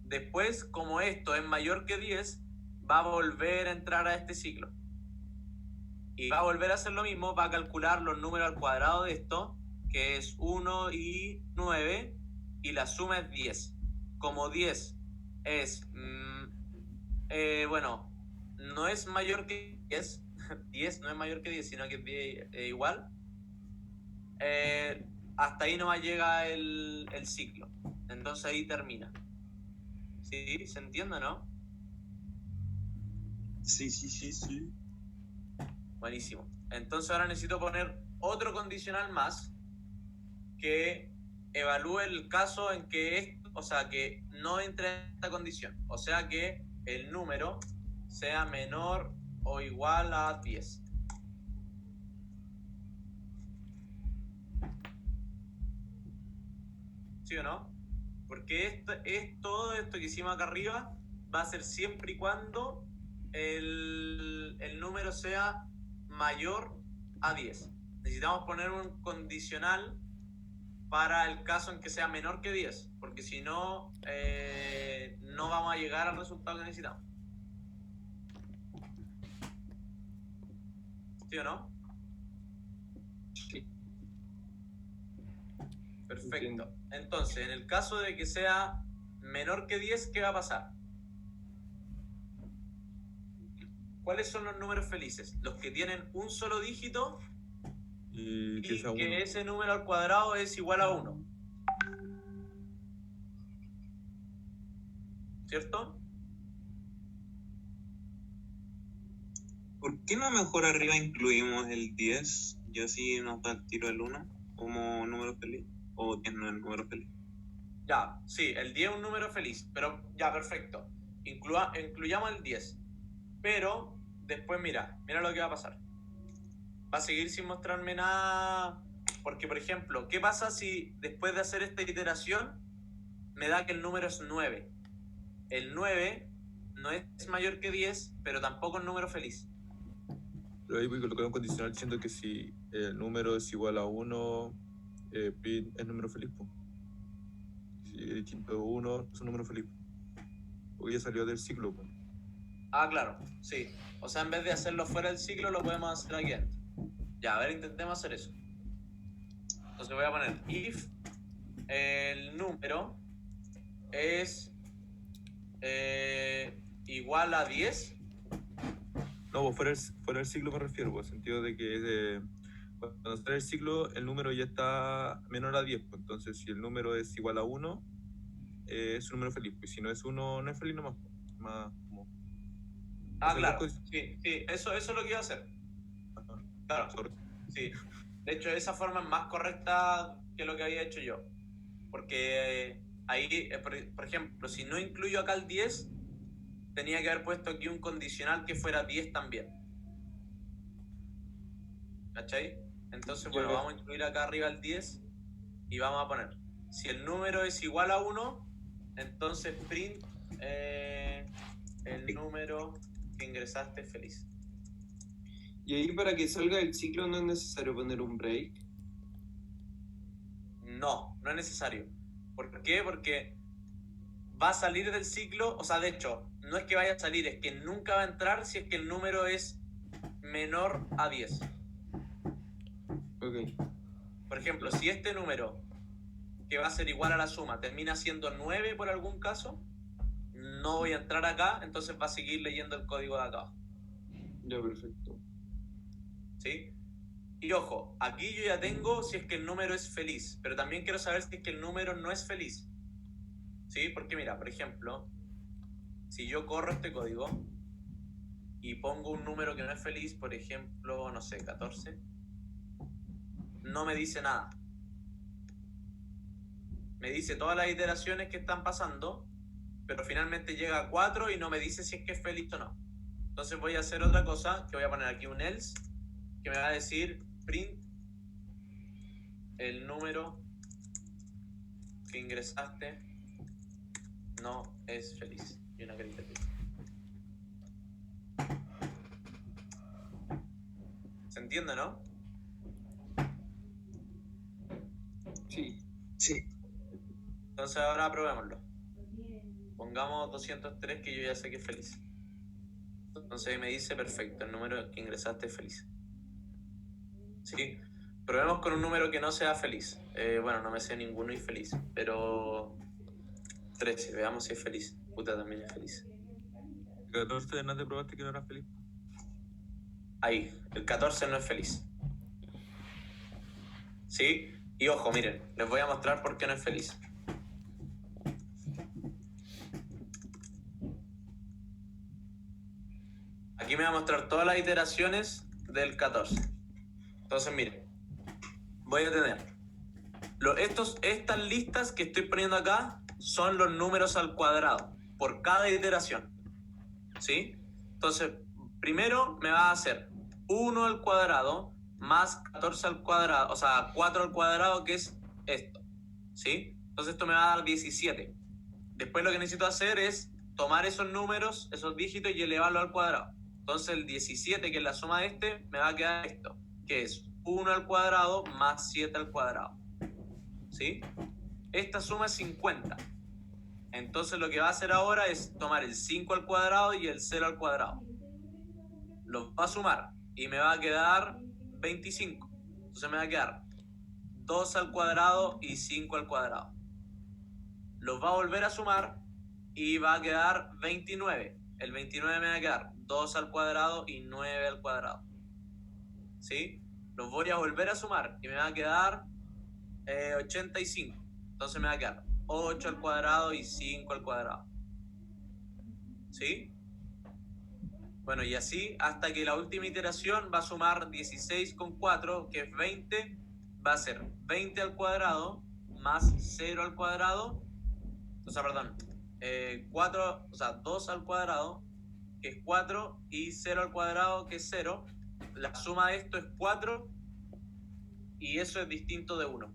Después, como esto es mayor que 10, va a volver a entrar a este ciclo. Y va a volver a hacer lo mismo, va a calcular los números al cuadrado de esto, que es 1 y 9, y la suma es 10. Como 10 es, bueno, no es mayor que 10, 10 no es mayor que 10, sino que es 10 igual, hasta ahí nomás llega el ciclo. Entonces ahí termina. ¿Sí? ¿Se entiende, no? Sí. Buenísimo. Entonces ahora necesito poner otro condicional más que evalúe el caso en que que no entre en esta condición. O sea que el número sea menor o igual a 10. ¿Sí o no? Porque todo esto que hicimos acá arriba va a ser siempre y cuando el número sea mayor a 10. Necesitamos poner un condicional para el caso en que sea menor que 10, porque si no, no vamos a llegar al resultado que necesitamos. ¿Sí o no? Sí. Perfecto. Entiendo. Entonces, en el caso de que sea menor que 10, ¿qué va a pasar? ¿Cuáles son los números felices? Los que tienen un solo dígito Y que y sea que 1. ese número al cuadrado es igual a 1. ¿Cierto? ¿Por qué no mejor arriba incluimos el 10 y así nos da el tiro el 1 como número feliz? ¿O 10 no es número feliz? Ya, sí, el 10 es un número feliz, pero ya, perfecto. Incluyamos el 10. Pero después mira lo que va a pasar. Va a seguir sin mostrarme nada. Porque, por ejemplo, ¿qué pasa si después de hacer esta iteración me da que el número es 9? El 9 no es mayor que 10, pero tampoco es número feliz. Pero ahí voy a colocar un condicional diciendo que si el número es igual a 1, print es número feliz, po. Si es distinto de 1, es un número feliz. Porque ya salió del ciclo, po. Ah, claro, sí. O sea, en vez de hacerlo fuera del ciclo, lo podemos hacer aquí dentro. Ya, a ver, intentemos hacer eso. Entonces voy a poner if el número es igual a 10. No, pues fuera del ciclo me refiero, pues, en el sentido de que cuando sale el ciclo, el número ya está menor a 10, pues. Entonces, si el número es igual a 1, es un número feliz. Pues si no es 1, no es feliz nomás. Pues. Más como... Ah, hacer claro. dos cosas. Sí, eso es lo que iba a hacer. Ajá. Claro, Sorry. sí. De hecho, esa forma es más correcta que lo que había hecho yo. Porque ahí, por ejemplo, si no incluyo acá el 10, tenía que haber puesto aquí un condicional que fuera 10 también. ¿Cachai? Entonces, bueno, vamos a incluir acá arriba el 10 y vamos a poner, si el número es igual a 1, entonces print el número que ingresaste es feliz. Y ahí para que salga del ciclo no es necesario poner un break. No es necesario. ¿Por qué? Porque va a salir del ciclo, o sea, de hecho, no es que vaya a salir, es que nunca va a entrar si es que el número es menor a 10. Ok. Por ejemplo, si este número, que va a ser igual a la suma, termina siendo 9 por algún caso, no voy a entrar acá, entonces va a seguir leyendo el código de acá. Ya, perfecto. ¿Sí? Y ojo, aquí yo ya tengo si es que el número es feliz, pero también quiero saber si es que el número no es feliz. ¿Sí? Porque mira, por ejemplo, si yo corro este código y pongo un número que no es feliz, por ejemplo, no sé, 14, no me dice nada. Me dice todas las iteraciones que están pasando, pero finalmente llega a 4 y no me dice si es que es feliz o no. Entonces voy a hacer otra cosa, que voy a poner aquí un else, que me va a decir print el número que ingresaste no es feliz. Y una carita aquí. ¿Se entiende, no? Sí. Entonces ahora probémoslo. Pongamos 203 que yo ya sé que es feliz. Entonces ahí me dice perfecto, el número que ingresaste es feliz. ¿Sí? Probemos con un número que no sea feliz. Bueno, no me sé ninguno infeliz, pero 13, veamos si es feliz. Puta, también es feliz. El 14 no te probaste que no era feliz. Ahí, el 14 no es feliz. ¿Sí? Y ojo, miren, les voy a mostrar por qué no es feliz. Aquí me va a mostrar todas las iteraciones del 14. Entonces, miren, voy a tener estas listas que estoy poniendo acá son los números al cuadrado por cada iteración. ¿Sí? Entonces, primero me va a hacer 1 al cuadrado más 14 al cuadrado, o sea, 4 al cuadrado, que es esto. ¿Sí? Entonces esto me va a dar 17. Después lo que necesito hacer es tomar esos números, esos dígitos y elevarlos al cuadrado. Entonces el 17, que es la suma de este, me va a quedar esto, que es 1 al cuadrado más 7 al cuadrado. ¿Sí? Esta suma es 50. Entonces lo que va a hacer ahora es tomar el 5 al cuadrado y el 0 al cuadrado. Los va a sumar y me va a quedar 25. Entonces me va a quedar 2 al cuadrado y 5 al cuadrado. Los va a volver a sumar y va a quedar 29. El 29 me va a quedar 2 al cuadrado y 9 al cuadrado. ¿Sí? Los voy a volver a sumar y me va a quedar 85. Entonces me va a quedar 8 al cuadrado y 5 al cuadrado. ¿Sí? Bueno, y así hasta que la última iteración va a sumar 16 con 4, que es 20, va a ser 20 al cuadrado más 0 al cuadrado, o sea, perdón, 2 al cuadrado, que es 4, y 0 al cuadrado, que es 0. La suma de esto es 4, y eso es distinto de 1.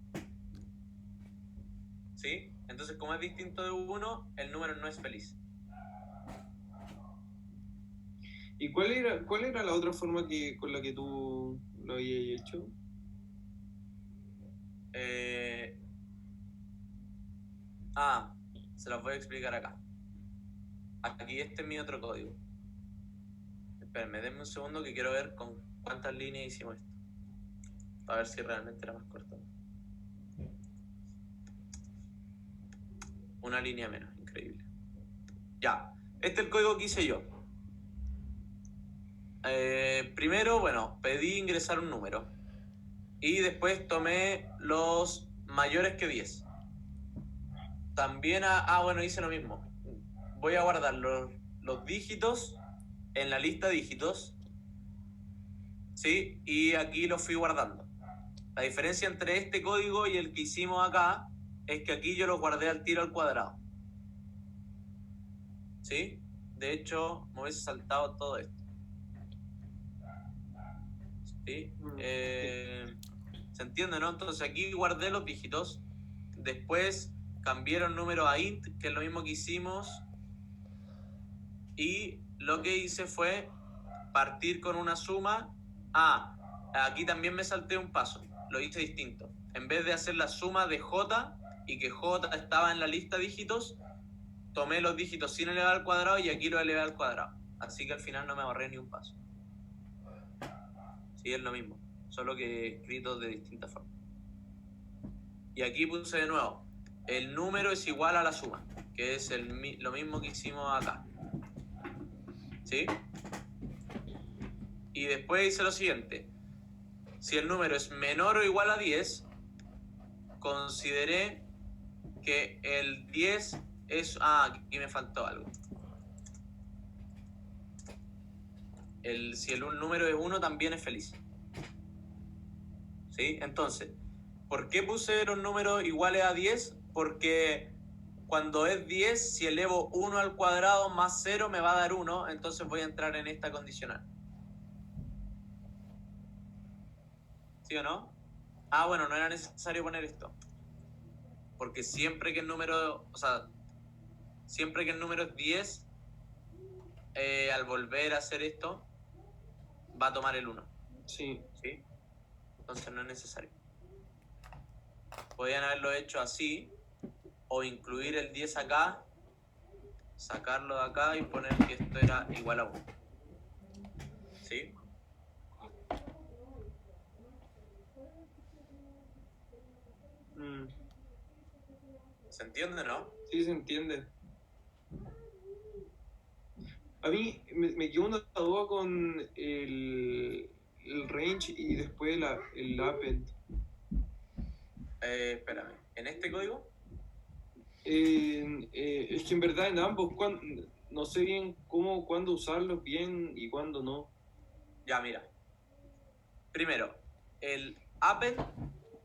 ¿Sí? Entonces, como es distinto de 1, el número no es feliz. ¿Y cuál era la otra forma con la que tú lo habías hecho? Se los voy a explicar acá. Aquí este es mi otro código. Espérenme, denme un segundo que quiero ver con cuántas líneas hicimos esto. Para ver si realmente era más corto. Una línea menos, increíble. Ya, este es el código que hice yo. Primero, bueno, pedí ingresar un número. Y después tomé los mayores que 10. También, bueno, hice lo mismo. Voy a guardar los dígitos en la lista dígitos. ¿Sí? Y aquí los fui guardando. La diferencia entre este código y el que hicimos acá es que aquí yo lo guardé al tiro al cuadrado. ¿Sí? De hecho, me hubiese saltado todo esto. ¿Sí? ¿Se entiende, no? Entonces aquí guardé los dígitos. Después cambié el número a int, que es lo mismo que hicimos. Y lo que hice fue partir con una suma. Aquí también me salté un paso. Lo hice distinto. En vez de hacer la suma de J y que J estaba en la lista dígitos, tomé los dígitos sin elevar al cuadrado y aquí lo elevé al cuadrado. Así que al final no me ahorré ni un paso. Sí, es lo mismo, solo que escrito de distinta forma. Y aquí puse de nuevo, el número es igual a la suma, que es lo mismo que hicimos acá. ¿Sí? Y después hice lo siguiente. Si el número es menor o igual a 10, consideré que el 10 es... aquí me faltó algo. Si el número es 1 también es feliz. ¿Sí? Entonces, ¿por qué puse los números iguales a 10? Porque cuando es 10, si elevo 1 al cuadrado más 0 me va a dar 1, entonces voy a entrar en esta condicional. ¿Sí o no? Bueno, no era necesario poner esto. Porque siempre que el número, siempre que el número es 10, al volver a hacer esto, va a tomar el 1. Sí. ¿Sí? Entonces no es necesario. Podían haberlo hecho así, o incluir el 10 acá, sacarlo de acá y poner que esto era igual a 1. ¿Sí? ¿Se entiende, no? Sí, se entiende. A mí me quedó una duda con el range y después el append. Espérame, ¿en este código? Es que en verdad en ambos no sé bien cuándo usarlos bien y cuándo no. Ya, mira. Primero, el append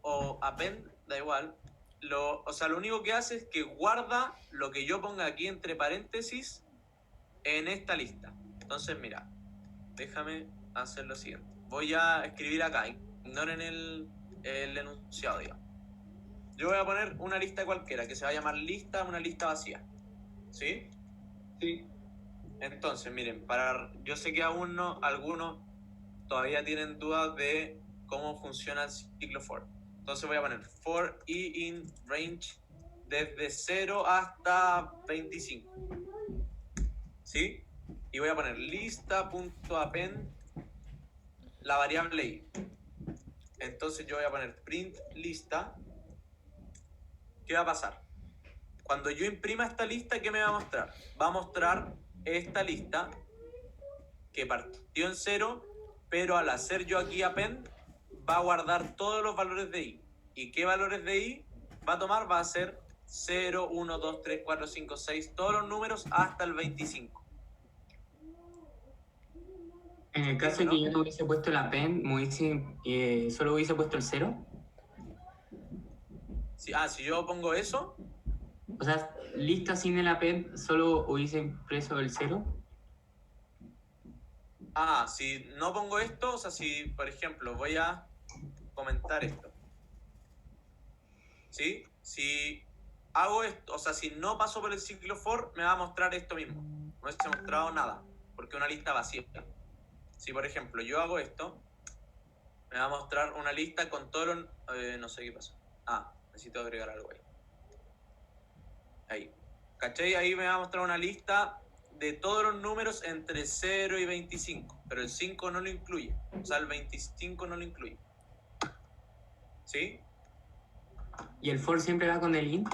o append, da igual. Lo único que hace es que guarda lo que yo ponga aquí entre paréntesis en esta lista. Entonces, mira, déjame hacer lo siguiente. Voy a escribir acá, ignoren el enunciado, digamos. Yo voy a poner una lista cualquiera, que se va a llamar lista, una lista vacía. ¿Sí? Sí. Entonces, miren, yo sé que algunos todavía tienen dudas de cómo funciona el ciclo for. Entonces voy a poner for i in range desde 0 hasta 25. ¿Sí? Y voy a poner lista.append la variable i. Entonces yo voy a poner print lista. ¿Qué va a pasar? Cuando yo imprima esta lista, ¿qué me va a mostrar? Va a mostrar esta lista que partió en 0, pero al hacer yo aquí append va a guardar todos los valores de i. ¿Y qué valores de i va a tomar? Va a ser 0, 1, 2, 3, 4, 5, 6, todos los números hasta el 25. En el caso de que yo no hubiese puesto la pen, solo hubiese puesto el 0. Si yo pongo eso. O sea, lista sin el append, solo hubiese impreso el 0. Si no pongo esto, si, por ejemplo, voy a comentar esto. ¿Sí? Si hago esto, si no paso por el ciclo for, me va a mostrar esto mismo. No hubiese mostrado nada. porque es una lista vacía. Si, por ejemplo, yo hago esto, me va a mostrar una lista con todos los... no sé qué pasa. Necesito agregar algo ahí. Ahí. ¿Cachai? Ahí me va a mostrar una lista de todos los números entre 0 y 25, pero el 5 no lo incluye. O sea, el 25 no lo incluye. ¿Sí? ¿Y el for siempre va con el int?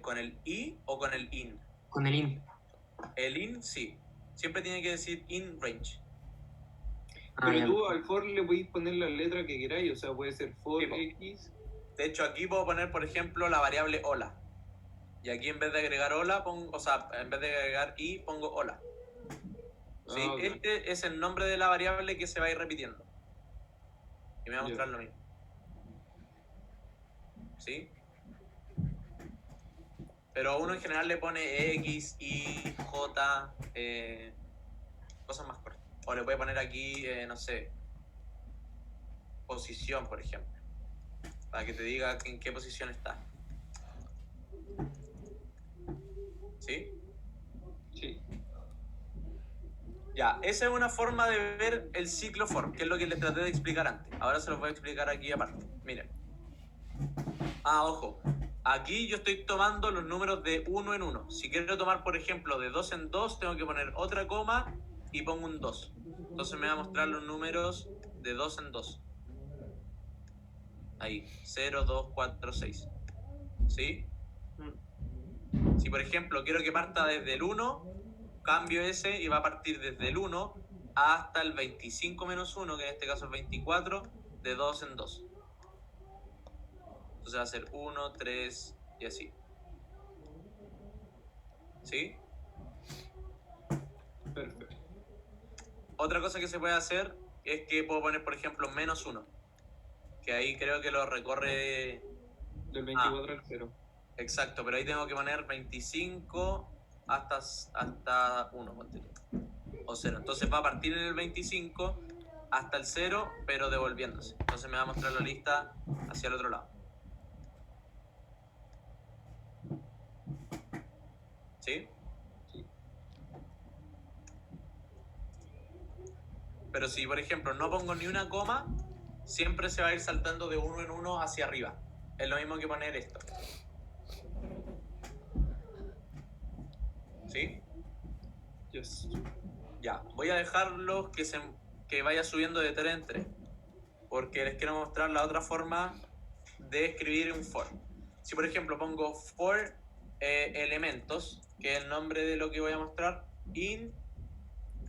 ¿Con el i o con el in? Con el int. El in, sí. Siempre tiene que decir in range. Pero Ya. tú al for le podéis poner la letra que queráis, o sea, puede ser for Sí, po. X. De hecho, aquí puedo poner, por ejemplo, la variable hola. Y aquí en vez de agregar hola, en vez de agregar i, pongo hola. ¿Sí? Ok. Este es el nombre de la variable que se va a ir repitiendo. Y me va a mostrar Ya. lo mismo. ¿Sí? Pero uno en general le pone X, Y, J, cosas más cortas. O le puede poner aquí, no sé, posición, por ejemplo. Para que te diga en qué posición está. ¿Sí? Sí. Ya, esa es una forma de ver el ciclo for, que es lo que les traté de explicar antes. Ahora se los voy a explicar aquí aparte. Miren. Ojo. Aquí yo estoy tomando los números de 1 en 1. Si quiero tomar, por ejemplo, de 2 en 2, tengo que poner otra coma y pongo un 2. Entonces me va a mostrar los números de 2 en 2. Ahí. 0, 2, 4, 6. ¿Sí? Si, por ejemplo, quiero que parta desde el 1, cambio ese y va a partir desde el 1 hasta el 25 menos 1, que en este caso es 24, de 2 en 2. Entonces va a ser 1, 3 y así. ¿Sí? Perfecto. Otra cosa que se puede hacer es que puedo poner, por ejemplo, menos 1. Que ahí creo que lo recorre... Del 24 al 0. Exacto, pero ahí tengo que poner 25 hasta 1, ponte tú. O 0. Entonces va a partir en el 25 hasta el 0, pero devolviéndose. Entonces me va a mostrar la lista hacia el otro lado. ¿Sí? Sí. Pero si, por ejemplo, no pongo ni una coma, siempre se va a ir saltando de 1 en 1 hacia arriba. Es lo mismo que poner esto. ¿Sí? Yes. Ya, voy a dejarlos que vaya subiendo de 3 en 3. Porque les quiero mostrar la otra forma de escribir un for. Si, por ejemplo, pongo for elementos, que es el nombre de lo que voy a mostrar, in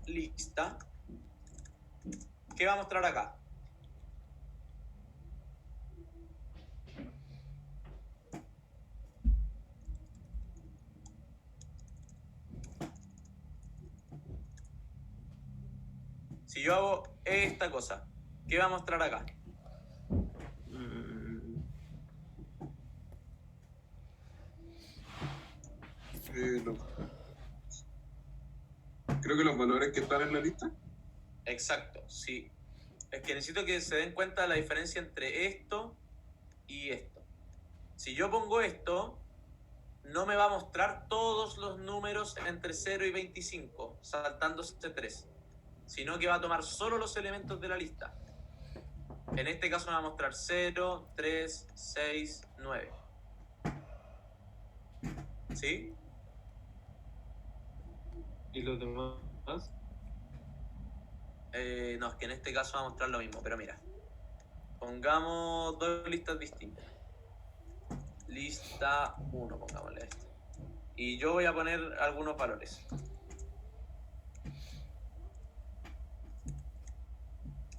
lista, ¿qué va a mostrar acá? Si yo hago esta cosa, ¿qué va a mostrar acá? Creo que los valores que están en la lista. Exacto, sí. Es que necesito que se den cuenta de la diferencia entre esto y esto. Si yo pongo esto, no me va a mostrar todos los números entre 0 y 25, saltándose 3, sino que va a tomar solo los elementos de la lista. En este caso me va a mostrar 0, 3, 6, 9. ¿Sí? ¿Y los demás? No, es que en este caso va a mostrar lo mismo, pero mira. Pongamos dos listas distintas. Lista 1, pongámosle esto. Y yo voy a poner algunos valores.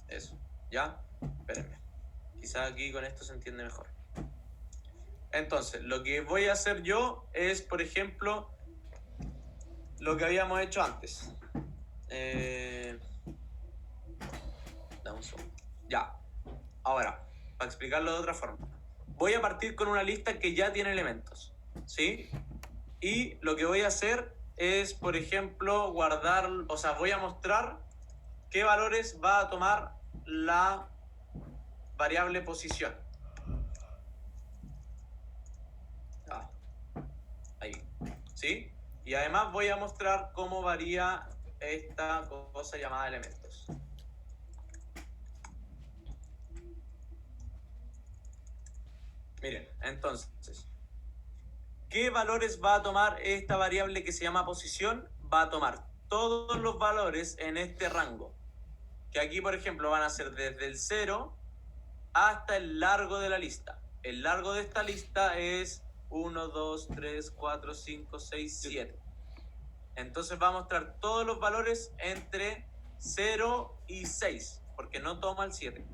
Eso, ¿ya? Espérenme. Quizás aquí con esto se entiende mejor. Entonces, lo que voy a hacer yo es, por ejemplo, lo que habíamos hecho antes. Dame un segundo. Ya. Ahora, para explicarlo de otra forma. Voy a partir con una lista que ya tiene elementos, ¿sí? Y lo que voy a hacer es, por ejemplo, guardar, o sea, voy a mostrar qué valores va a tomar la variable posición. Ahí, ¿sí? Y además voy a mostrar cómo varía esta cosa llamada elementos. Miren, entonces, ¿qué valores va a tomar esta variable que se llama posición? Va a tomar todos los valores en este rango. Que aquí, por ejemplo, van a ser desde el 0 hasta el largo de la lista. El largo de esta lista es 1, 2, 3, 4, 5, 6, 7. Entonces va a mostrar todos los valores entre 0 y 6, porque no toma el 7.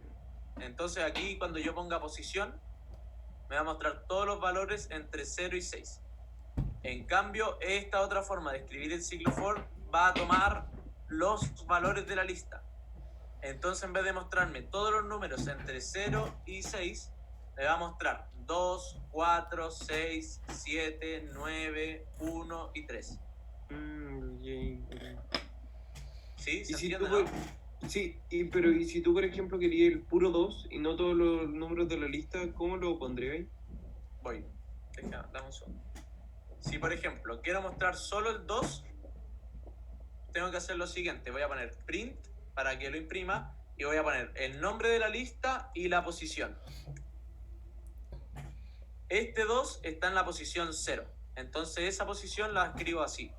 Entonces aquí cuando yo ponga posición, me va a mostrar todos los valores entre 0 y 6. En cambio, esta otra forma de escribir el ciclo for va a tomar los valores de la lista. Entonces, en vez de mostrarme todos los números entre 0 y 6, me va a mostrar 2, 4, 6, 7, 9, 1 y 3. ¿Sí? ¿Se entiende, no? Sí, pero ¿y si tú, por ejemplo, querías el puro 2 y no todos los números de la lista, cómo lo pondrías? Voy. Dame un segundo. Si, por ejemplo, quiero mostrar solo el 2, tengo que hacer lo siguiente. Voy a poner print para que lo imprima y voy a poner el nombre de la lista y la posición. Este 2 está en la posición 0. Entonces esa posición la escribo así.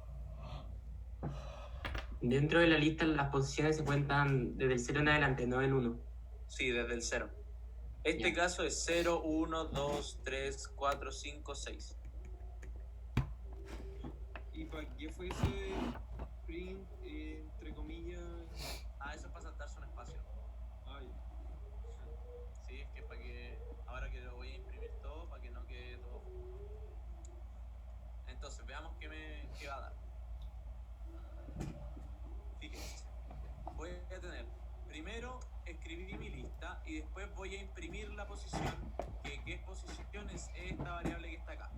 Dentro de la lista las posiciones se cuentan desde el 0 en adelante, no el 1. Sí, desde el 0. Este caso es 0, 1, 2, 3, 4, 5, 6. ¿Y para qué fue ese print, entre comillas? Ah, eso es para saltarse un espacio. Ay. Sí, es que para que ahora que lo voy a imprimir todo, para que no quede todo. Entonces, veamos qué va a dar. Fíjense, voy a tener primero escribí mi lista y después voy a imprimir la posición, que qué posición es esta variable que está acá.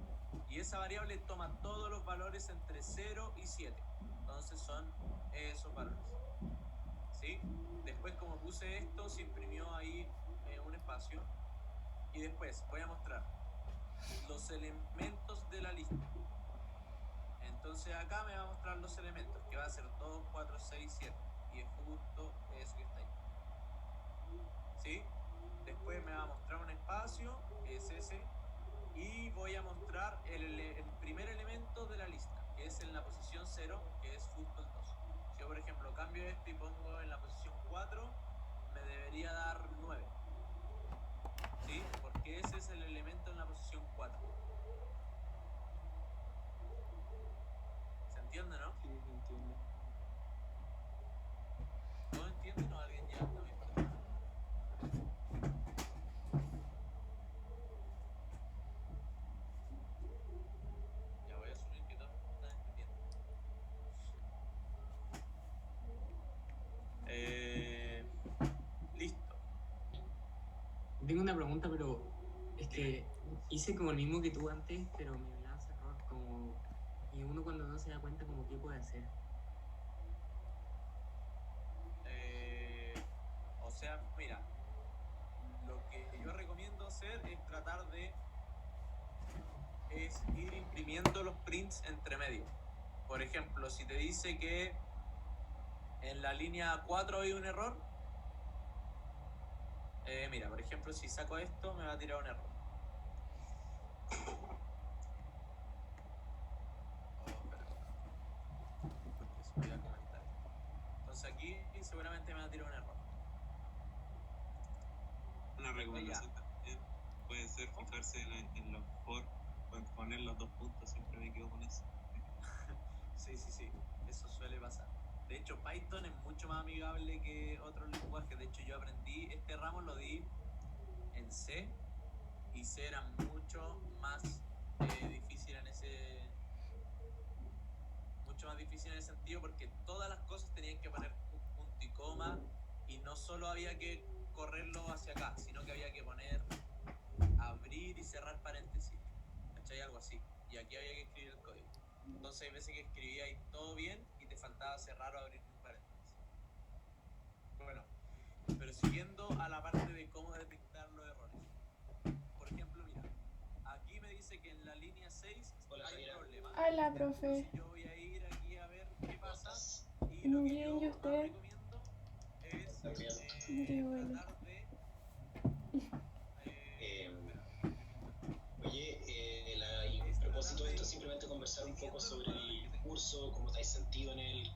Y esa variable toma todos los valores entre 0 y 7. Entonces son esos valores. ¿Sí? Después, como puse esto, se imprimió ahí un espacio. Y después voy a mostrar los elementos de la lista. Entonces acá me va a mostrar los elementos, que va a ser 2, 4, 6, 7. Y es justo eso que está ahí. ¿Sí? Después me va a mostrar un espacio, que es ese. Y voy a mostrar el primer elemento de la lista, que es en la posición 0, que es justo el 2. Si yo, por ejemplo, cambio esto y pongo en la posición 4, me debería dar 9. ¿Sí? Porque ese es el elemento en la posición 4. ¿Se entiende, no? Sí, entiendo. ¿No entienden o alguien ya está bien perdido? Ya voy a asumir que todos están entendiendo. Listo. Tengo una pregunta, pero es que hice como el mismo que tú antes, pero me lanza error como... Y uno cuando no se da cuenta como qué puede hacer. O sea, mira, lo que yo recomiendo hacer es tratar de ir imprimiendo los prints entre medio. Por ejemplo, si te dice que en la línea 4 hay un error, mira, por ejemplo, si saco esto me va a tirar un error. Porque se voy a comentar. Entonces aquí seguramente me va a tirar un error. Una recomendación también puede ser fijarse en los for, pueden poner los 2 puntos, siempre me quedo con eso. Sí, eso suele pasar. De hecho, Python es mucho más amigable que otros lenguajes. De hecho, yo aprendí, este ramo lo di en C, y C era mucho más difícil en ese... Mucho más difícil en ese sentido, porque todas las cosas tenían que poner un punto y coma, y no solo había que correrlo hacia acá, sino que había que poner, abrir y cerrar paréntesis. ¿Cachai? Algo así. Y aquí había que escribir el código. Entonces hay veces que escribíais todo bien y te faltaba cerrar o abrir un paréntesis. Bueno, pero siguiendo a la parte de cómo detectar los errores. Por ejemplo, mira, aquí me dice que en la línea 6 hay un problema. Hola, profe. Entonces yo voy a Bien, ¿y usted? Qué bueno. El propósito de esto es simplemente conversar un poco sobre el curso, cómo te has sentido en él,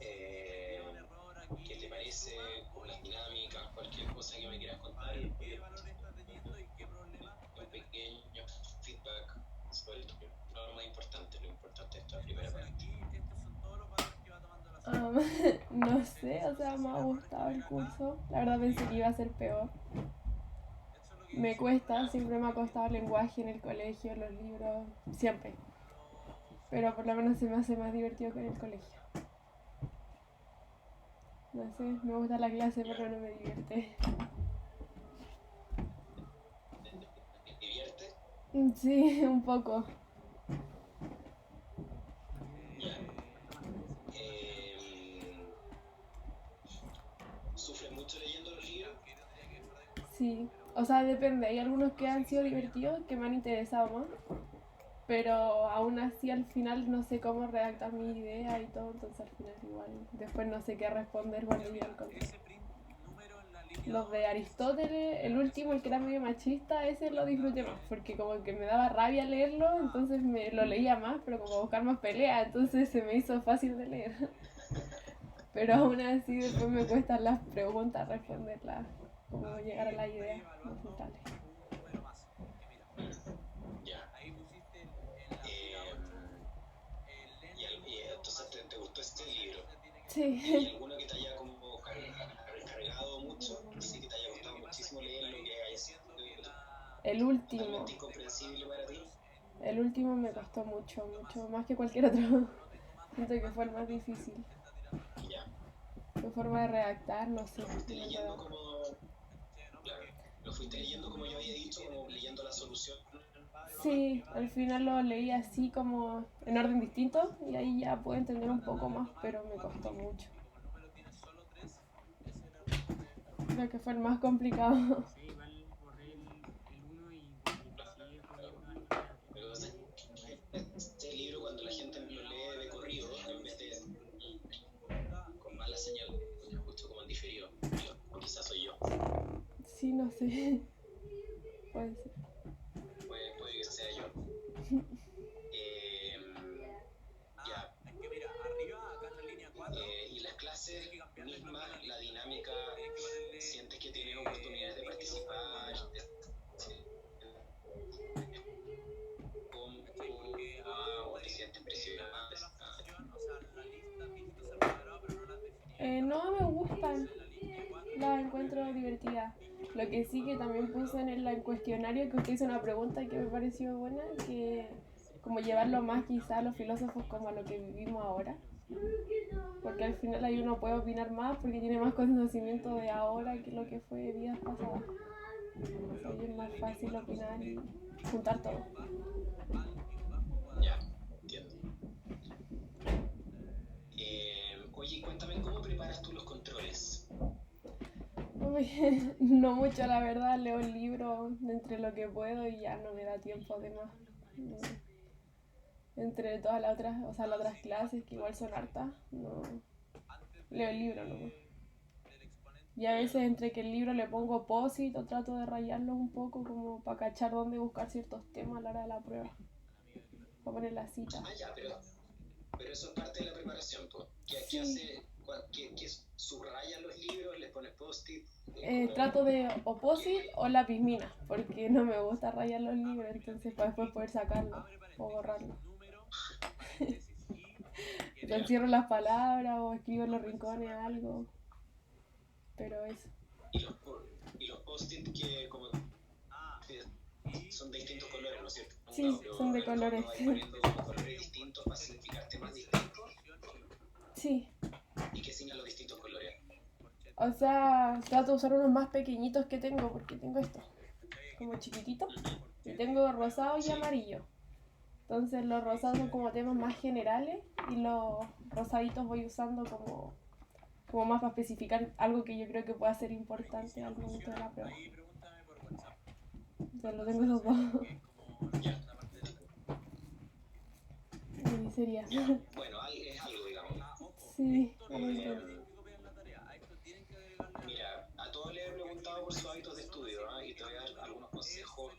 qué te parece, con las dinámicas, cualquier cosa que me quieras contar. Un pequeño feedback sobre esto. No lo más importante, lo importante es esta primera parte. No sé, o sea, me ha gustado el curso. La verdad pensé que iba a ser peor. Me cuesta, siempre me ha costado el lenguaje en el colegio, los libros, siempre. Pero por lo menos se me hace más divertido que en el colegio. No sé, me gusta la clase, pero no me divierte. ¿Te divierte? Sí, un poco. Ya. ¿Sufres mucho leyendo los libros? Sí, o sea, depende. Hay algunos que han sido divertidos, que me han interesado más. Pero aún así al final no sé cómo redactar mi idea y todo, entonces al final igual después no sé qué responder cuando llegue al contexto. Los de Aristóteles, el último, el que era medio machista, ese lo disfruté más, porque como que me daba rabia leerlo, entonces me lo leía más, pero como buscar más pelea, entonces se me hizo fácil de leer. Pero aún así después me cuestan las preguntas responderlas, como llegar a la idea más centrales. Ya. Entonces, ¿te gustó este libro? Sí. ¿Hay alguno que te haya como cargado mucho? Sí, que te haya costado muchísimo leerlo, que haya sido El último. totalmente incomprensible para ti. El último me costó mucho, mucho más que cualquier otro. Siento que fue el más difícil. Ya. Su forma de redactar, no sé. Lo fuiste leyendo como... Claro. Lo fuiste leyendo como yo había dicho, como leyendo la solución. Sí, al final lo leí así como en orden distinto y ahí ya puedo entender un poco más, pero me costó mucho. Creo que fue el más complicado. Sí, igual borré el 1 y sigue poniendo al Pero este libro cuando la gente lo lee de corrido, en vez de con mala señal, lo escucho como en diferido. O quizás soy yo. Sí, no sé. Puede ser. Puede que sea yo. Ya. Y las clases mismas, la dinámica, sientes que tienes oportunidades de participar, o te sientes presionado. No me gustan. Las encuentro divertidas. Lo que sí que también puse en el cuestionario que usted hizo una pregunta que me pareció buena, que como llevarlo más quizá a los filósofos como a lo que vivimos ahora. Porque al final ahí uno puede opinar más porque tiene más conocimiento de ahora que lo que fue vidas pasadas. O sea, ahí es más fácil opinar y juntar todo. Ya, entiendo. Oye, cuéntame, ¿cómo preparas tú los controles? Uy, no mucho la verdad, leo el libro entre lo que puedo y ya no me da tiempo de más. No. Entre todas las otras, o sea, las otras clases que igual son hartas, no leo el libro nomás. Y a veces entre que el libro le pongo post-it o trato de rayarlo un poco como para cachar dónde buscar ciertos temas a la hora de la prueba. Para poner la cita. Ah, ya, pero eso es parte de la preparación, pues. ¿Qué Sí. hace? ¿Qué subraya los libros? ¿Les pones post-it? Trato de o post-it o lápiz mina, porque no me gusta rayar los libros, entonces para después poder sacarlo o borrarlo. Encierro las palabras o escribo en los rincones algo, pero eso. Y los post-it que como son de distintos colores, ¿no es cierto? Sí, son de colores. Poniendo como colores distintos para significar temas distintos. Sí. ¿Y qué significan los distintos colores? O sea, trato de usar unos más pequeñitos que tengo, porque tengo estos, como chiquititos. Y tengo rosado y amarillo. Entonces los rosados son como temas más generales y los rosaditos voy usando como más para especificar algo que yo creo que pueda ser importante al momento de la prueba. O sea, lo tengo esos dos. Y sería. Bueno, es algo, digamos. Sí. Mira, a todos les he preguntado por sus hábitos de estudio, ¿ah? Y te voy a dar algunos consejos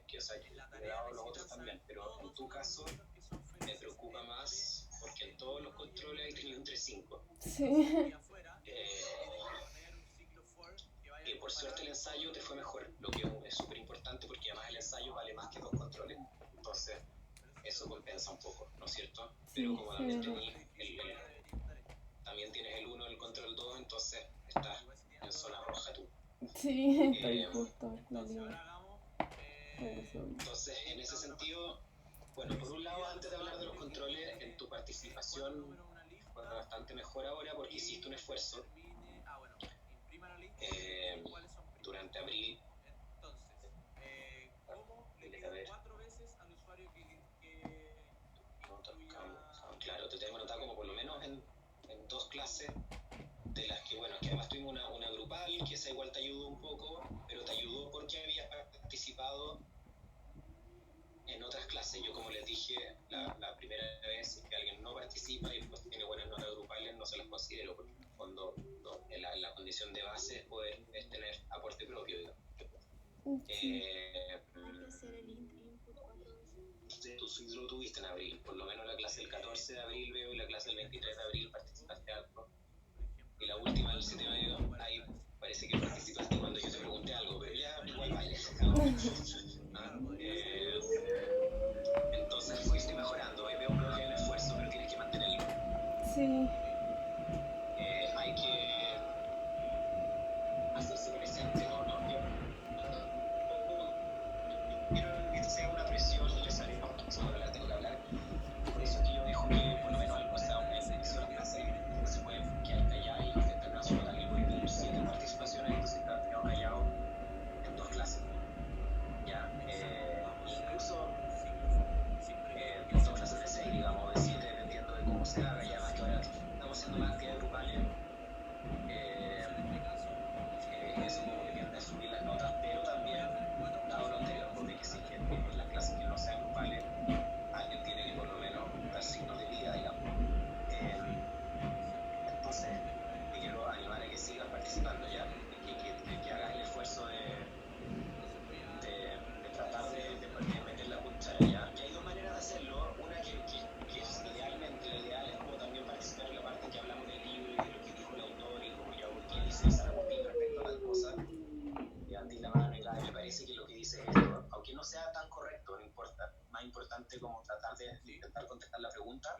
que, o sea, que le he dado a los otros también, pero en tu caso me preocupa más porque en todos los controles hay tenido entre 5. Sí. Y por suerte el ensayo te fue mejor, lo que es súper importante porque además el ensayo vale más que 2 controles. Entonces, eso compensa un poco, ¿no es cierto? Pero como también tienes el 1 del control 2, entonces estás en zona roja tú. Sí, estoy justo en la línea. Entonces, en ese sentido, bueno, por un lado, antes de hablar de los controles, en tu participación fue bastante mejor ahora porque hiciste un esfuerzo durante abril. A ver. Claro, te tengo anotado como por lo menos en 2 clases, de las que, bueno, que además tuvimos una grupal, que esa igual te ayudó un poco, pero te ayudó porque habías participado en otras clases. Yo, como les dije, la primera vez que alguien no participa y después tiene buenas notas grupales, no se las considero, porque en el fondo la condición de base es tener aporte propio, digamos. Tú sí lo tuviste en abril, por lo menos la clase del 14 de abril veo y la clase del 23 de abril participaste algo. Y la última del 7 de mayo, ahí parece que participaste cuando yo te pregunté algo, pero ya igual vale. Entonces fuiste mejorando, veo que hay un esfuerzo, pero tienes que mantenerlo. Sí. Hay que hacerse presente, ¿no? Quiero que esto sea una presión necesaria, solo la tengo que hablar. Por eso es que yo dejo que por lo menos algo sea una excepción a clase, que se puede quedar callado y enfrentar una sola tal que puede tener 7 participaciones, entonces está quedado callado en 2 clases. Ya, incluso en 2 clases de 6, digamos, de 7, dependiendo de cómo se haga, ya más que ahora estamos haciendo más actividades grupales. Eso como que tiende a subir las notas, pero también, dado lo anterior, porque que sí que en las clases que no sean grupales, alguien tiene que por lo menos dar signos de vida, digamos. Entonces, te quiero animar a que sigas participando ya, que hagas el esfuerzo de tratar de meter la cuchara ya. Y hay 2 maneras de hacerlo. Una que es idealmente, lo ideal es como también participar en la parte que hablamos del libro y de lo que dijo el autor y como ya qué dice San Agustín respecto a tal cosa. Levanté la mano y me parece que lo que dice esto, aunque no sea tan correcto, no importa. Más importante como tratar de intentar contestar la pregunta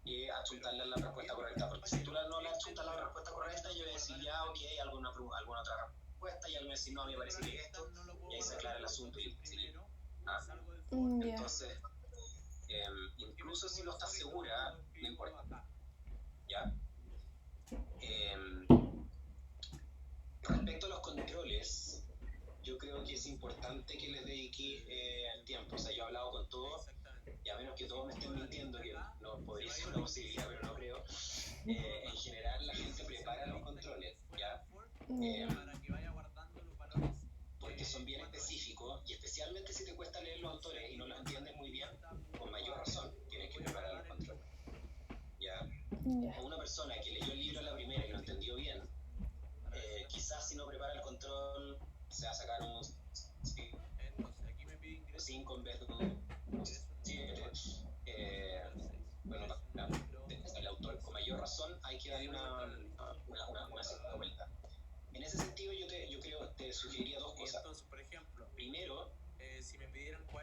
y achuntarle la respuesta correcta. Porque si tú no le achuntas la respuesta correcta, yo voy a decir ya, ok, alguna otra respuesta, y alguien va a decir, no, a mí me parece que esto, y ahí se aclara el asunto y sigue. Entonces, incluso si no estás segura, no importa. ¿Ya? Respecto a los controles, yo creo que es importante que les dedique el tiempo. O sea, yo he hablado con todos, y a menos que todos me estén mintiendo, que no podría ser una posibilidad, pero no creo. En general, la gente prepara los controles, ¿ya? Porque son bien específicos, y especialmente si te cuesta leer los autores y no los entiendes muy bien, con mayor razón tienes que preparar los controles. ¿Ya? O una persona que leyó el libro a la primera y lo entendió bien, quizás si no prepara el control se va a sacar un 5 en vez de un 7. Bueno, el autor con mayor razón hay que darle una segunda vuelta. En ese sentido yo creo te sugeriría 2 cosas. Primero,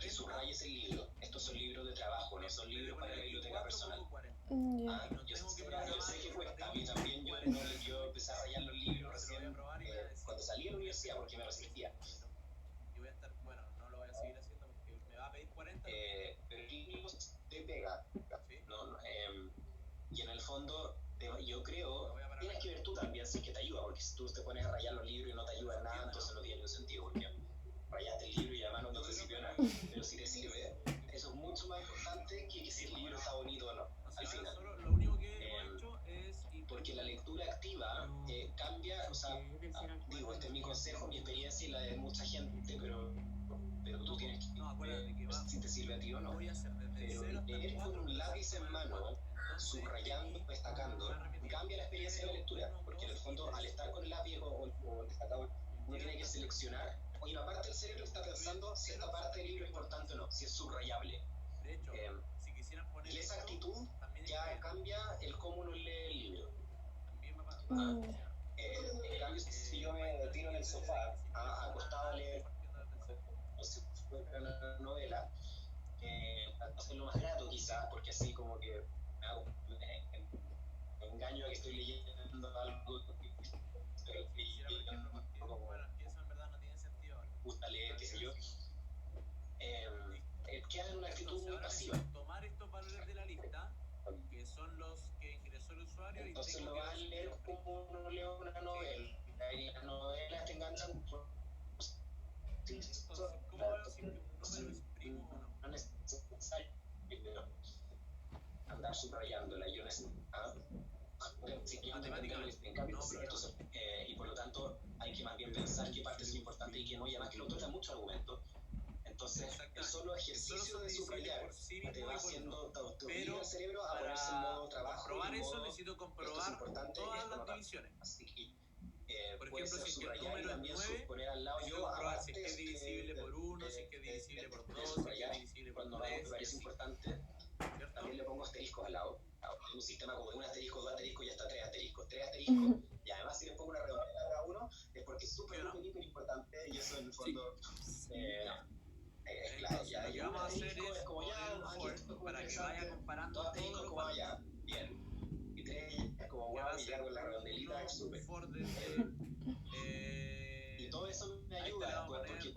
que subrayes el libro. Estos son libros de trabajo, no son libros para la biblioteca personal. Yo sé que cuesta, a mí también yo empecé a rayar los libros recién cuando salí de la universidad porque me resistía. Pero el libro te pega, ¿no? Y en el fondo, yo creo, tienes que ver tú también si es que te ayuda, porque si tú te pones a rayar los libros y no te ayuda en nada, entonces no tiene ningún sentido, porque rayaste el libro y además no te sirvió nada. Pero si te sirve, eso es mucho más importante que si el libro está bonito o no, al final. Porque la lectura activa cambia, o sea, digo, este es mi consejo, mi experiencia y la de mucha gente, pero tú tienes que ver si te sirve a ti o no. pero leer con un lápiz en mano, subrayando, destacando, cambia la experiencia de la lectura, porque en el fondo al estar con el lápiz o destacado, uno tiene que seleccionar, y una parte del cerebro está pensando si esta parte del libro es importante o no, si es subrayable. Y esa actitud ya cambia el cómo uno lee el libro. En cambio, si yo me tiro en el sofá, acostado a leer, no sé, una novela, hacerlo más grato quizás, porque así como que me engaño a que estoy leyendo algo, pero como gusta leer, qué sé yo, queda en una actitud muy pasiva. Tomar estos valores de la lista, que son los que ingresó el usuario, entonces lo vas a leer como uno lee una novela, y las novelas te enganchan por... No es necesario andar subrayándola, yo necesito... y por lo tanto hay que más bien pensar qué partes son importantes y qué no, y además que el autor da mucho argumento. Entonces, el solo ejercicio de subrayar te va haciendo, te obliga al cerebro a ponerse en modo trabajo. Para probar y eso modo, necesito esto es comprobar importante, todas esto no las tanto. divisiones. Así que, Por puede ejemplo, ser si es que el subrayar y número es también 9, poner al lado yo yo, comprobar si aparte es que es divisible por 1, si es que es divisible por 2, si es que subrayar, es divisible por cuando 3. algo me parece importante, también le pongo asteriscos al lado. En un sistema como de un asterisco, dos asteriscos y hasta tres asteriscos. Y además si le pongo una redondela a cada uno es porque es súper importante y eso en el fondo es clave. Ya, Lo que y vamos a hacer asterisco es como ya, poner un for para que vaya comparando dos asteriscos todos los como valores. ya, bien. Y tres es como Ya va wow, a y ser ya con la redondelita es súper. un for de Y todo eso me ahí te ayuda vamos a porque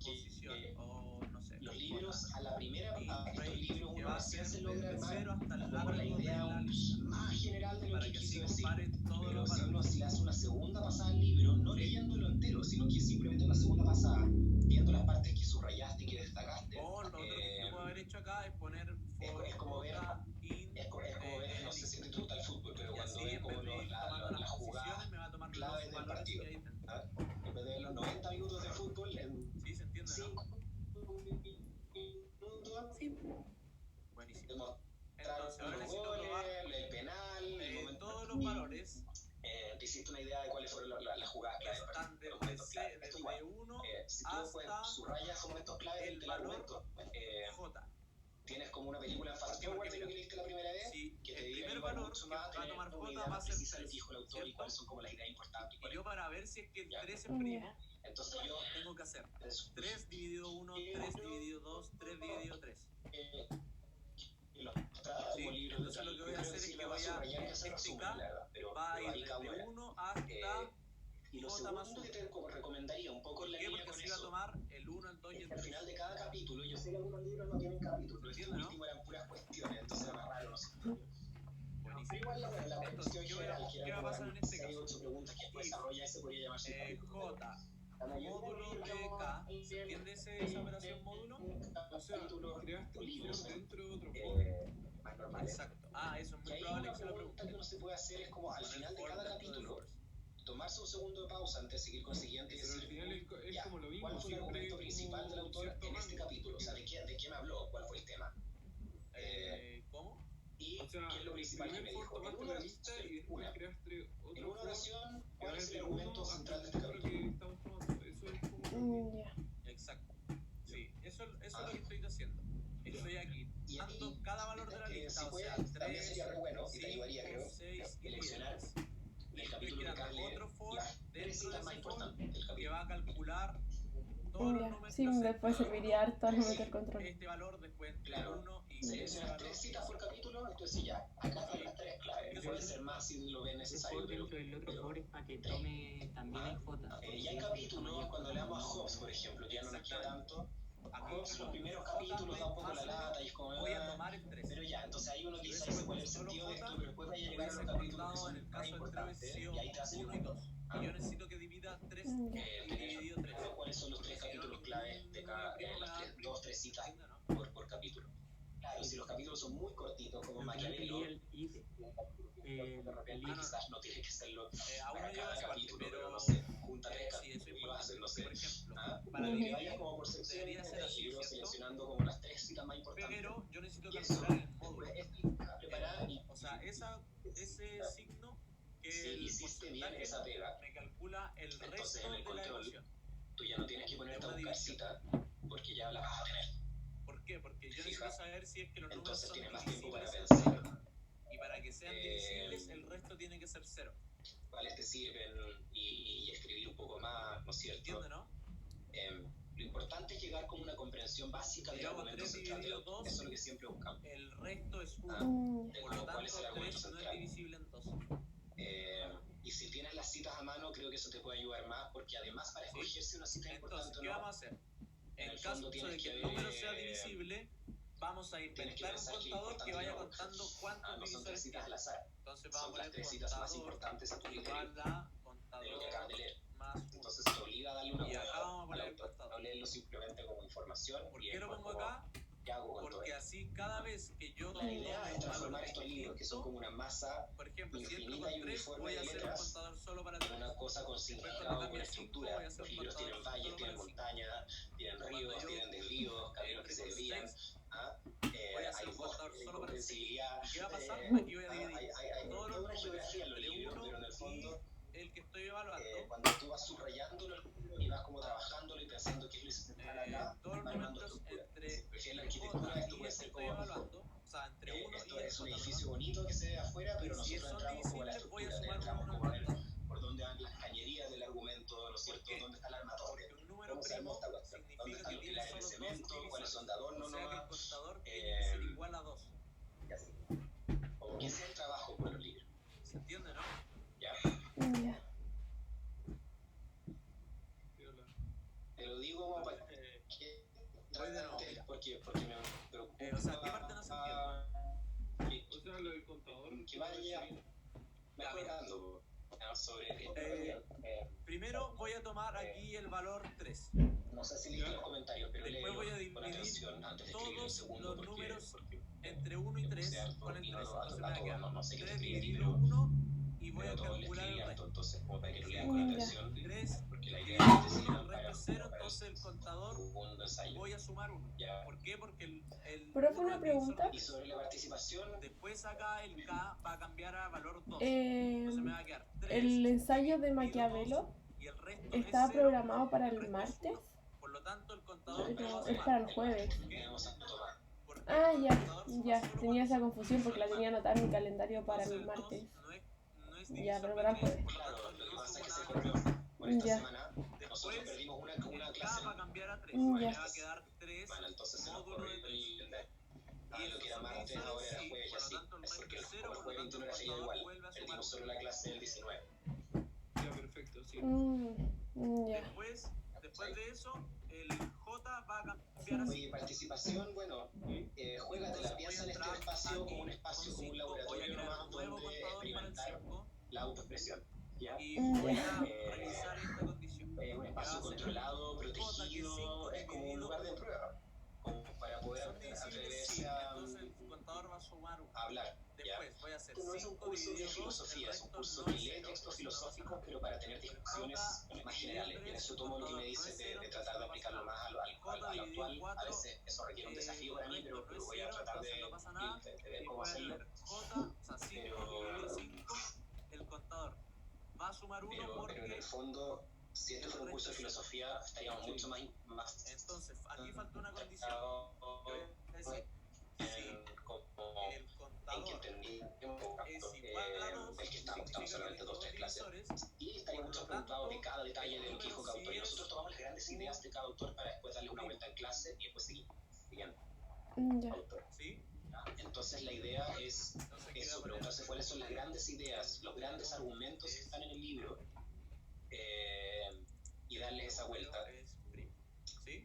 posición o no sé. los libros a la primera Y estos libros que uno va a recién ser se logra desde armar 0 hasta el como largo la de idea la lista. más general de lo Para que que quiso así decir. compare todos Pero los si uno valores. le hace una segunda pasada al libro, no leyéndolo entero, sino que simplemente una segunda pasada, viendo las partes que subrayaste y que destacaste. O lo otro que yo puedo haber hecho acá es poner Es como ver, in, no sé si te gusta el fútbol, pero y cuando así ves en como vez de ir tomando las las jugadas posiciones me va a tomar claves los del valores partido. que hay dentro. En vez de los 90 minutos de fútbol, en Sí, se entiende, 5 ¿no? minutos, Sí. Buenísimo. Entonces, ahora los necesito goles, probar el penal, el momento. todos los valores Te hiciste una idea de cuáles fueron las jugadas que claves. están desde 1 si tú después hasta subrayas momentos claves el del valor argumento, J. tienes como una película fast Porque forward de mira, lo que leíste la primera vez, si que te el diga primer valor mucho que más, va a tener tomar una J idea va a más ser precisa de lo 3, que dijo el autor y ¿cierto? cuáles son como las ideas importantes. Y yo para ver si es que el Ya. 3 es primo, Entonces yo tengo que hacer 3 dividido 1, 3 dividido 2, 3 dividido 3. Sí, entonces lo que voy a hacer es que voy a, este K va a ir desde 1 hasta y lo J más segundo 1. que te recomendaría un poco ¿Por en la qué? línea Porque con se iba a eso, tomar el 1, el 2 y el al 3. final de cada capítulo, yo sé que algunos libros no tienen capítulos, pero este ¿Entiendes, no? último eran puras cuestiones, entonces era más raro, no sé. Buenísimo. Pero igual la cuestión general, que ¿qué va a pasar en este 6 caso? 8 preguntas que después desarrolla, ese podría llamarse capítulo. J, módulo de K, ¿se entiende esa operación módulo? O sea, creaste un libros, for dentro de otro for. más normales. Exacto. Ah, eso es Y muy ahí probable una que se lo pregunta pregunte. que uno se puede hacer es como al final de cada capítulo, tomarse un segundo de pausa antes de seguir con el siguiente y Pero al decir, final es ya, como lo mismo. ¿cuál fue el siempre argumento como principal del autor cierto en este rango. capítulo? O sea, ¿de qué me habló? ¿Cuál fue el tema? ¿Cómo? Y O sea, qué es lo principal que me primer for dijo. En tomaste una la lista y después una- creaste en otro una for oración, que ¿cuál va es el desde argumento 1 central de hasta este el número capítulo? que estamos tomando. Eso es como... Ya. Exacto. Sí, eso es lo que estoy haciendo. Estoy aquí Y dando aquí, cada valor de la lista, si o puedes, sea, también 3, sería re bueno y te ayudaría, creo, 6 y seleccionar 10. el Y estoy capítulo que creando cambie otro for las tres dentro de citas más ese for importantes del que capítulo. va a calcular todos los Ya. números. Sí, después serviría harto al momento del control. Este valor después entre Claro. 1 y ese Seleccionas valor. 3 citas por capítulo, entonces ya, acá están las 3 claves. Puede ser más si lo ves Ese necesario, for pero dentro del otro for es para que tome también el J. y hay capítulos, cuando le damos a Hobbes, por ejemplo, que ya no nos queda tanto, a Hobbes los primeros capítulos da un poco la lata y es como, Voy a tomar el 3. pero ya, entonces ahí uno Si quizá hubiese dice cuál es el puesto sentido de solo esto, J, pero después vaya a llegar a hubiese los capítulos que contado son en el más caso del 3 importantes sido y ahí te hacen 1 y 2. Y yo necesito que divida 3 y dividido 3. cuáles son los 3 capítulos claves de cada, las 2 3 citas por capítulo. Claro, si los capítulos incluso muy cortitos como Al final Maquiavelo. quería el id, De repente el quizás no tienes que hacerlo aún para no llego a cada esa parte, capítulo, pero pero no sé, junta 3 sí, eso es capítulos y vas a hacer, no sé, por ejemplo, ¿ah? para Que dividir vayas como por secciones debería ser del así, libro, ¿cierto? seleccionando como las 3 citas más importantes. Pero yo necesito Y eso calcular el módulo. después es preparar y O sea, ese signo que si el hiciste bien porcentaje esa pega, me calcula el entonces resto en el de la control ecuación. tú ya no tienes que ponerte a una buscar división. citas porque ya la vas a tener. ¿Por qué? Porque yo Fija. necesito saber si es que los números Entonces son tienes más tiempo para divisibles pensar. entre ellos. Y para que sean divisibles, el resto tiene que ser 0. Cuáles te sirven y escribir un poco más, ¿no es cierto? ¿Entiendes, no? Lo importante es llegar con una comprensión básica del Yo hago argumento 3 central del dividido autor. 2, Eso es lo que siempre buscamos. el resto es 1. De Por lo cuál es el tanto, argumento 3 no es central. divisible en 2. Y si tienes las citas a mano, creo que eso te puede ayudar más, porque además para escogerse una cita Entonces, importante, ¿qué ¿no? vamos a hacer? En En el caso fondo de tienes que el que número sea divisible, vamos a tienes que inventar un pensar que es contador que importante vaya que lo busques. contando cuántos No son 3 divisores citas al tiene. azar. Entonces vamos Son a las poner 3 citas más contador importantes a tu criterio igual a de lo que acabas contador de leer. más 1. Entonces te obliga a darle una Y acá vuelta vamos a al poner el autor. contador. No leerlo simplemente como información. ¿Por y qué lo después pongo como, acá? ¿qué hago con todo Porque esto? así cada vez que yo La idea tome es un transformar valor estos libros, que son distinto, como una masa por ejemplo, si entro infinita con y 3, uniforme voy a de hacer un letras, contador solo para en 3. una cosa con Después cuando significado, con cambie a 5, estructura. voy a hacer Los un libros tienen contador valles, solo tienen para 5. montañas, tienen Cuando ríos, yo tienen desvíos, caminos que se entre con desvían. 6, ¿Ah? voy a hacer Hay un bosques, contador hay solo para 6. comprensibilidad. ¿Qué va a pasar? Aquí voy a dividir Hay todos toda los una números geografía en los entre libros, 1 pero en el fondo, y el que estoy evaluando. cuando tú vas subrayándolo y vas como trabajándolo y pensando qué es lo central acá, Todos los va armando números estructura. entre Si prefieres la el arquitectura, J esto y puede el que ser estoy como evaluando, o sea, entre 1 esto y el es un J, edificio perdón. bonito que se ve afuera, pero Y si nosotros son entramos como a la divisibles, voy a estructura, sumar entramos 1 como a al ver contador. por dónde van las cañerías del argumento, ¿no es ¿Por cierto? qué? ¿Dónde está el armatorio? Porque un número ¿Cómo se arma primo esta cuestión? ¿Dónde significa están que los tiene pilares de solo 2 cemento? ¿Cuáles son de adorno divisores. O sea que el nomás? contador tiene que ser igual a 2. Y así. Como que ese es el trabajo con los libros. ¿Se entiende, no? ¿Ya? Ya. Te lo digo como para que Voy de nuevo, mira. porque me preocupa. O sea, ¿qué parte no se entiende? O sea, lo del contador. Que vaya Ya, mira. mejorando sobre Primero voy a tomar aquí el valor 3. no sé si leíste los comentarios, pero Después voy a léelo con dividir atención antes de escribir el todos segundo, los números porque entre 1 y 3 harto con el y 3. no lo Entonces me va a quedar no sé qué 3 escribir, dividido pero 1 y voy a todo el calcular el escribir resto. entonces como para que lo lean con Ya. atención, 3 porque la idea dividido es que 1, sirvan el resto es 0, entonces el contador segundo ensayo. voy a sumar 1. Ya. ¿Por qué? Porque el Profe, uno una es divisor pregunta. de Y sobre la participación, Después acá el K va a cambiar a valor 2. Entonces me va a quedar 3. El ensayo de Maquiavelo Y el resto está es 0, programado para el el resto es martes, 1. Por lo tanto, el contador me va a pero es sumar. para el jueves. vamos a tomar. ¿Por qué? Ah, Porque el ya, contador suma ya. solo Tenía esa cuando confusión porque la tenía anotada en mi calendario para el Entonces, martes. no es Ya, divisor pero de para el 3, jueves. por lo Claro, tanto, lo que no pasa es que sumo se nada. corrió por esta Ya. semana. Nosotros Después, perdimos una el K clase. va a cambiar a 3. Ya. Me va a quedar 3 Bueno, entonces se nos módulo de corrió 3. lo que era martes, ahora era jueves y así. Por lo tanto, el Es porque resto es el 0, por jueves lo tanto, 21 el era seguido contador igual. vuelve a sumar Perdimos 1. solo la clase del 19. Ya, perfecto, sí. Ya. Después de eso, el J va a cambiar así. Oye, participación, bueno, juégatela, piensa en este espacio como un espacio, como un laboratorio nomás donde experimentar la autoexpresión. ¿Ya? Y voy a revisar esta condición. Un espacio controlado, protegido, es como un lugar de prueba, como para poder Son divisibles, atreverse sí. a Entonces el contador va a sumar 1. hablar. ¿Ya? Después voy a hacer Esto no es un 5 curso de dividido 2, filosofía, el es un resto curso no que es lee 0. textos filosóficos, pero para tener discusiones más generales. Y en eso tomo lo que me dices de tratar de aplicarlo más a lo actual. A veces eso requiere un desafío para mí, pero voy a tratar de ver cómo hacerlo. J, o sea, 5 dividido 5, el contador va a sumar 1 Pero en el porque... fondo, si esto fuera un curso de filosofía, estaríamos mucho más Entonces, aquí falta una condición. Yo voy a decir, si como el en que contador entendíamos es igual a 2, el que estamos solamente 2-3 clases. Y estaríamos mucho preocupados de cada detalle de lo que dijo cada autor. Y nosotros tomamos las grandes ideas de cada autor para después darle una vuelta en clase y después seguir siguiendo Ya. autor. ¿sí? Entonces la idea es Entonces, ¿qué voy a eso, poner? preguntarse cuáles son las grandes ideas, los grandes argumentos que están en el libro y darle esa vuelta. Es primo, ¿sí?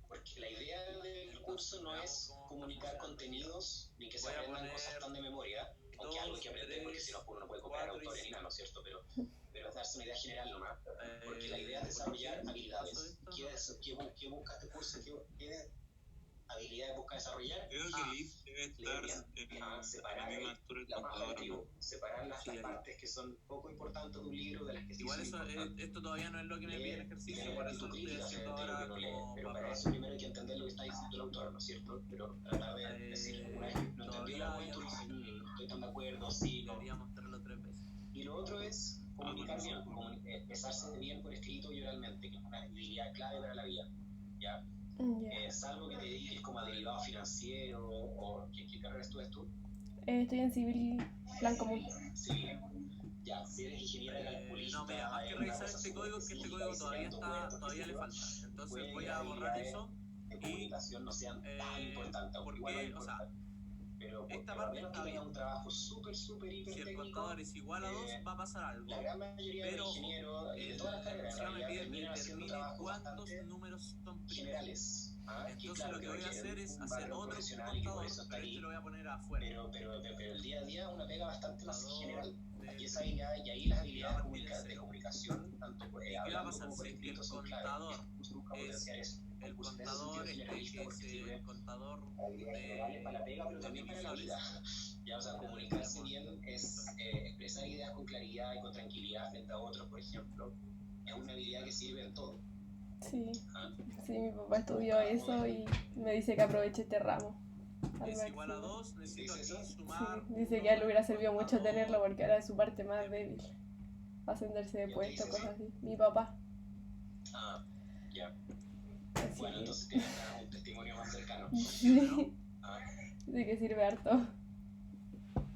Porque la idea del curso no es comunicar contenidos ni que se Voy a aprendan poner cosas tan de memoria, aunque algo hay que aprender porque si no uno no puede copiar 4 y autores ni nada, ¿no es cierto? Pero es darse una idea general nomás, porque la idea es ¿por desarrollar qué habilidades. pasó esto? ¿Qué busca este curso? ¿Qué habilidades busca desarrollar. Creo que el if debe estar en la Separar misma altura del la hoja de contador, trigo, ¿no? separar las Sí, partes que son poco importantes de un libro de las que sí Igual son eso, importantes. esto todavía no es lo que me pide el ejercicio, por eso lo estoy haciendo ahora como Pero para para eso primero hay que entender lo que está diciendo el autor, ¿no es cierto? Pero tratar de decir, una vez que no entendió el argumento, no estoy tan de acuerdo, sí, no. Debería mostrarlo 3 veces. Y lo otro es comunicar bien, expresarse bien por escrito y oralmente, que es una habilidad clave para la vida, ¿ya? Salvo que te dediques como a derivado financiero o ¿qué carrera estudias tú? Estoy en civil plan común. Sí, ya, si eres ingeniera calculista. No, mira, más que revisar este código, que este código todavía le falta. Entonces voy a borrar eso de comunicación no sean tan importantes, porque, o sea, pero esta a parte menos que está tenga bien. un trabajo súper hiper Si el técnico, contador es igual a 2, va a pasar algo. la gran mayoría de Pero ingenieros de todas las carreras en realidad terminan haciendo trabajos cuántos bastante números son primos. generales. Entonces lo que voy a hacer es hacer otro contador, pero este lo voy a poner afuera. Pero el día a día una pega bastante más general. Y esa habilidad, y ahí las habilidades de comunicación, tanto hablando como por escrito, son claves. Busca potenciar eso. El contador es el contador para la pega, pero también para la vida. Ya, o sea, comunicarse bien es expresar ideas con claridad y con tranquilidad frente a otros, por ejemplo. Es una habilidad que sirve en todo. Sí, sí, mi papá estudió eso y me dice que aproveche este ramo. Es igual a 2, necesito aquí sumar. Sí, dice que a él le hubiera servido mucho tenerlo porque ahora es su parte más débil. Va a ascenderse de puesto, cosas así. Mi papá. Ya. Así Bueno, que... entonces tienes un testimonio más cercano. Sí. Sí que sirve harto.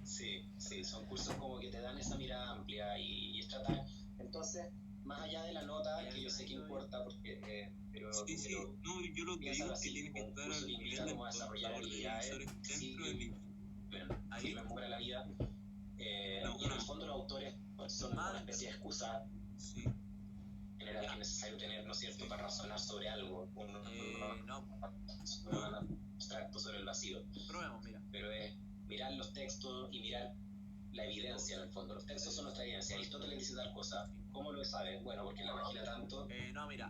Sí, son cursos como que te dan esa mirada amplia y es tratar. Entonces, más allá de la nota, que yo sé que importa, porque. No, yo lo que digo es que tiene que estar al nivel del contador de divisores dentro del libro. Ahí me muere la vida. Y en el fondo, los autores son una especie de excusa general que es necesario tener, ¿no es cierto?, para razonar sobre algo. Un abstracto sobre el vacío. Probemos, mira. Pero es mirar los textos y mirar la evidencia en el fondo. Los textos son nuestra evidencia. Aristóteles dice tal cosa. ¿Cómo lo sabe? Bueno, porque en la página tanto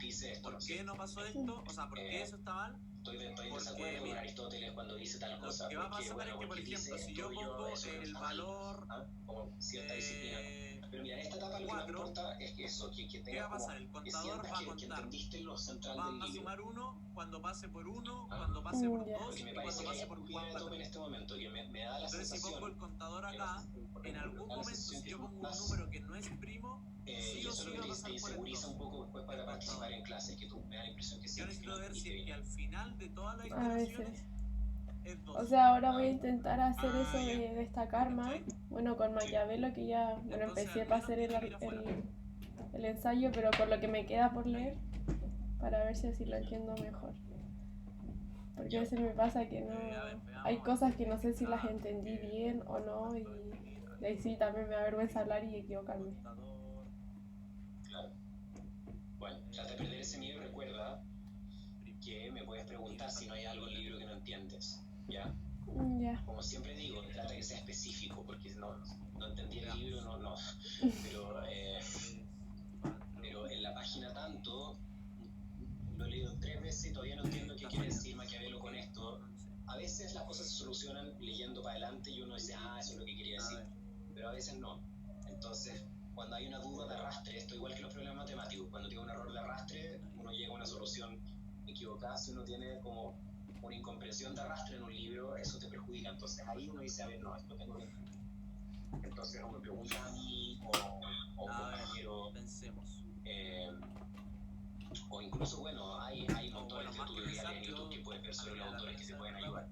dice esto. ¿Por qué no pasó esto? O sea, ¿por qué eso está mal? Estoy en desacuerdo con Aristóteles cuando dice tal cosa. Lo que va a pasar es que, por ejemplo, si yo pongo el valor como cierta disciplina. Pero mira, en esta etapa lo que me importa es que eso, que ¿qué va tenga a pasar? El contador va a que contar. entendiste lo central Va del a libro. sumar 1 cuando pase por 1, cuando pase por 2 y cuando pase por 4. En este momento, que me da la Entonces, si sensación. pongo el contador acá, en algún momento, si yo pongo un número que no es primo, sí o sí va a pasar por el 2. Un poco después para participar en clases, que tú me da la impresión que sí. Yo necesito ver si es que al final de todas las A iteraciones veces. es 2. O sea, ahora voy a intentar hacer eso de destacar más. Bueno, con Maquiavelo, que ya empecé para hacer el ensayo, pero con lo que me queda por leer, para ver si así lo entiendo mejor. Porque a veces me pasa que no... Hay cosas que no sé si las entendí bien o no, y ahí sí también me da vergüenza hablar y equivocarme. Claro. Bueno, trata de perder ese miedo y recuerda que me puedes preguntar si no hay algo en el libro que no entiendes. ¿Ya? Ya. Como siempre digo, trata que sea específico, porque no entendí el libro, no. Pero en la página tanto, lo he leído 3 veces y todavía no entiendo qué quiere decir Maquiavelo con esto. A veces las cosas se solucionan leyendo para adelante y uno dice, eso es lo que quería decir. Pero a veces no. Entonces, cuando hay una duda de arrastre, esto igual que los problemas matemáticos, cuando tiene un error de arrastre, uno llega a una solución equivocada. Si uno tiene como una incomprensión de arrastre en un libro, eso te perjudica. Entonces ahí uno dice, a ver, no, esto tengo que entender. Entonces o me preguntas a mí o un compañero, pensemos. O incluso, bueno, hay montones de tutoriales en YouTube que puedes ver sobre los autores que te pueden ayudar.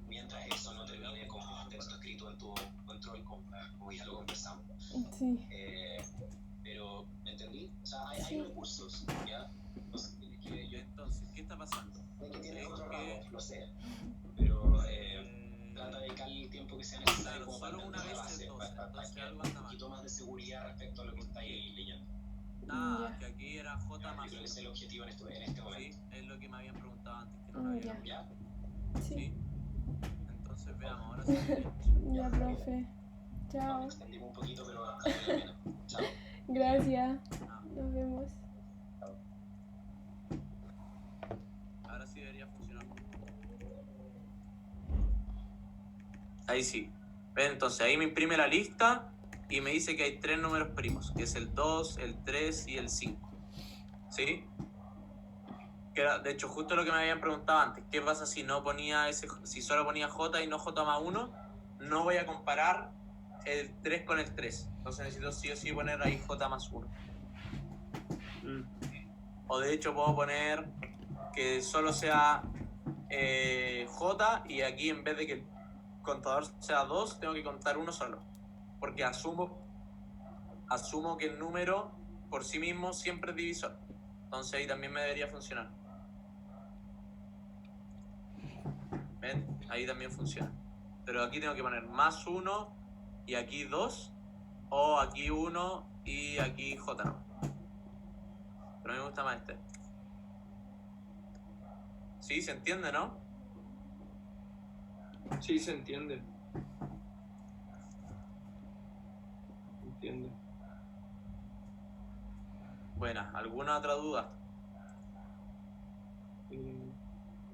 Mientras eso no termine como texto escrito en tu control, como ya lo conversamos. Sí. Pero, ¿me entendí? O sea, hay recursos, ¿ya? Entonces, ¿qué está pasando? Que tienes otro ramo, lo sé. Pero trata de dedicarle el tiempo que sea necesario como para entender la base, para que haya un poquito más de seguridad respecto a lo que estáis leyendo. Que aquí era J más. Yo creo que ese es el objetivo en este momento. Sí, es lo que me habían preguntado antes, que no lo habían. ¿Ya? Sí. Entonces veamos, ahora sí. Ya, profe. Chao. Extendimos un poquito, pero vale la pena. Chao. Gracias. Nos vemos. Ahora sí debería funcionar. Ahí sí. ¿Ven? Entonces ahí me imprime la lista y me dice que hay 3 números primos, que es el 2, el 3 y el 5. ¿Sí? Que era, de hecho, justo lo que me habían preguntado antes. ¿Qué pasa si no ponía si solo ponía J y no J más 1? No voy a comparar el 3 con el 3. Entonces necesito sí o sí poner ahí J más 1. O de hecho puedo poner que solo sea J y aquí en vez de que el contador sea 2, tengo que contar uno solo. Porque asumo que el número por sí mismo siempre es divisor. Entonces ahí también me debería funcionar. ¿Ven? Ahí también funciona. Pero aquí tengo que poner más 1 y aquí 2, o aquí 1 y aquí J no. Pero a mí me gusta más este. ¿Sí? ¿Se entiende, no? Sí, se entiende. Entiendo. Buena, ¿alguna otra duda?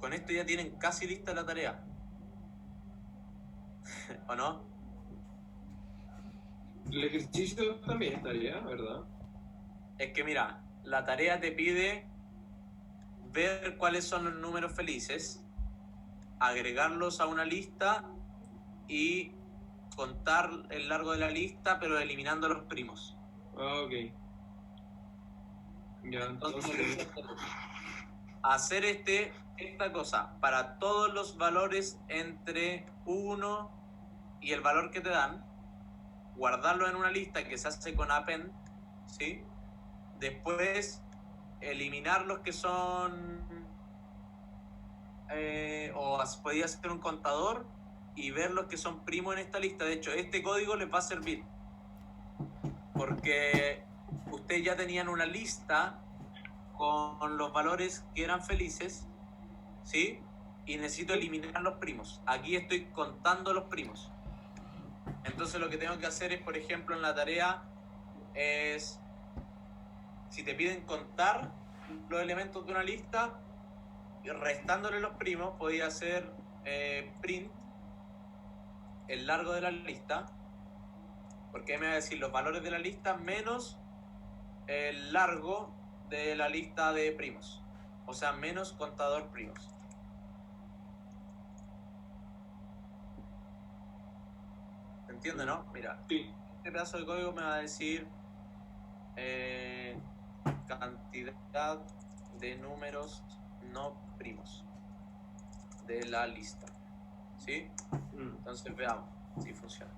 Con esto ya tienen casi lista la tarea. ¿O no? El ejercicio también estaría, ¿verdad? Es que mira, la tarea te pide ver cuáles son los números felices, agregarlos a una lista y contar el largo de la lista, pero eliminando los primos. Ah, ok. Ya, Entonces, hacer esta cosa para todos los valores entre 1 y el valor que te dan, guardarlo en una lista que se hace con append, ¿sí? Después eliminar los que son podía hacer un contador y ver los que son primos en esta lista. De hecho, este código les va a servir porque ustedes ya tenían una lista con los valores que eran felices, ¿sí? Y necesito eliminar los primos. Aquí estoy contando los primos. Entonces lo que tengo que hacer es, por ejemplo, en la tarea es, si te piden contar los elementos de una lista, y restándole los primos, podía hacer print el largo de la lista, porque ahí me va a decir los valores de la lista menos el largo de la lista de primos, o sea, menos contador primos. ¿Se entiende, no? Mira, sí. Este pedazo de código me va a decir cantidad de números no primos de la lista, ¿sí? Entonces veamos si funciona.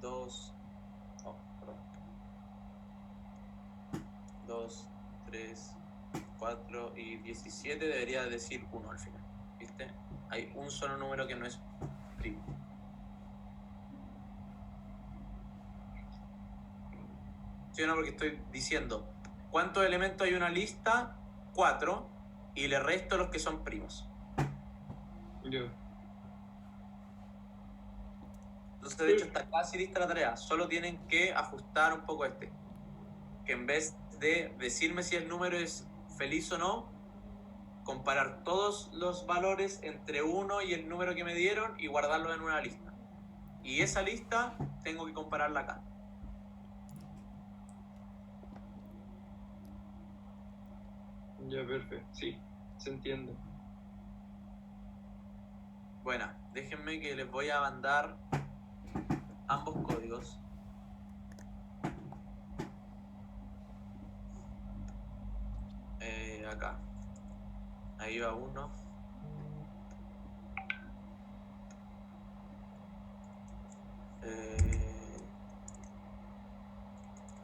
2, 3, 4 y 17 debería decir 1 al final, ¿viste? Hay un solo número que no es primo. ¿Sí o no? Porque estoy diciendo cuántos elementos hay en una lista, 4, y le resto los que son primos. Yo. Entonces, de hecho, está casi lista la tarea. Solo tienen que ajustar un poco que en vez de decirme si el número es feliz o no, comparar todos los valores entre 1 y el número que me dieron y guardarlo en una lista. Y esa lista tengo que compararla acá. Ya, perfecto. Sí, se entiende. Bueno, déjenme que les voy a mandar ambos códigos. Acá. Ahí va uno.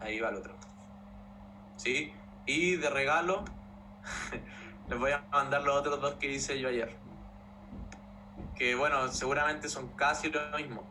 Ahí va el otro. ¿Sí? Y de regalo les voy a mandar los otros 2 que hice yo ayer. Que bueno, seguramente son casi lo mismo.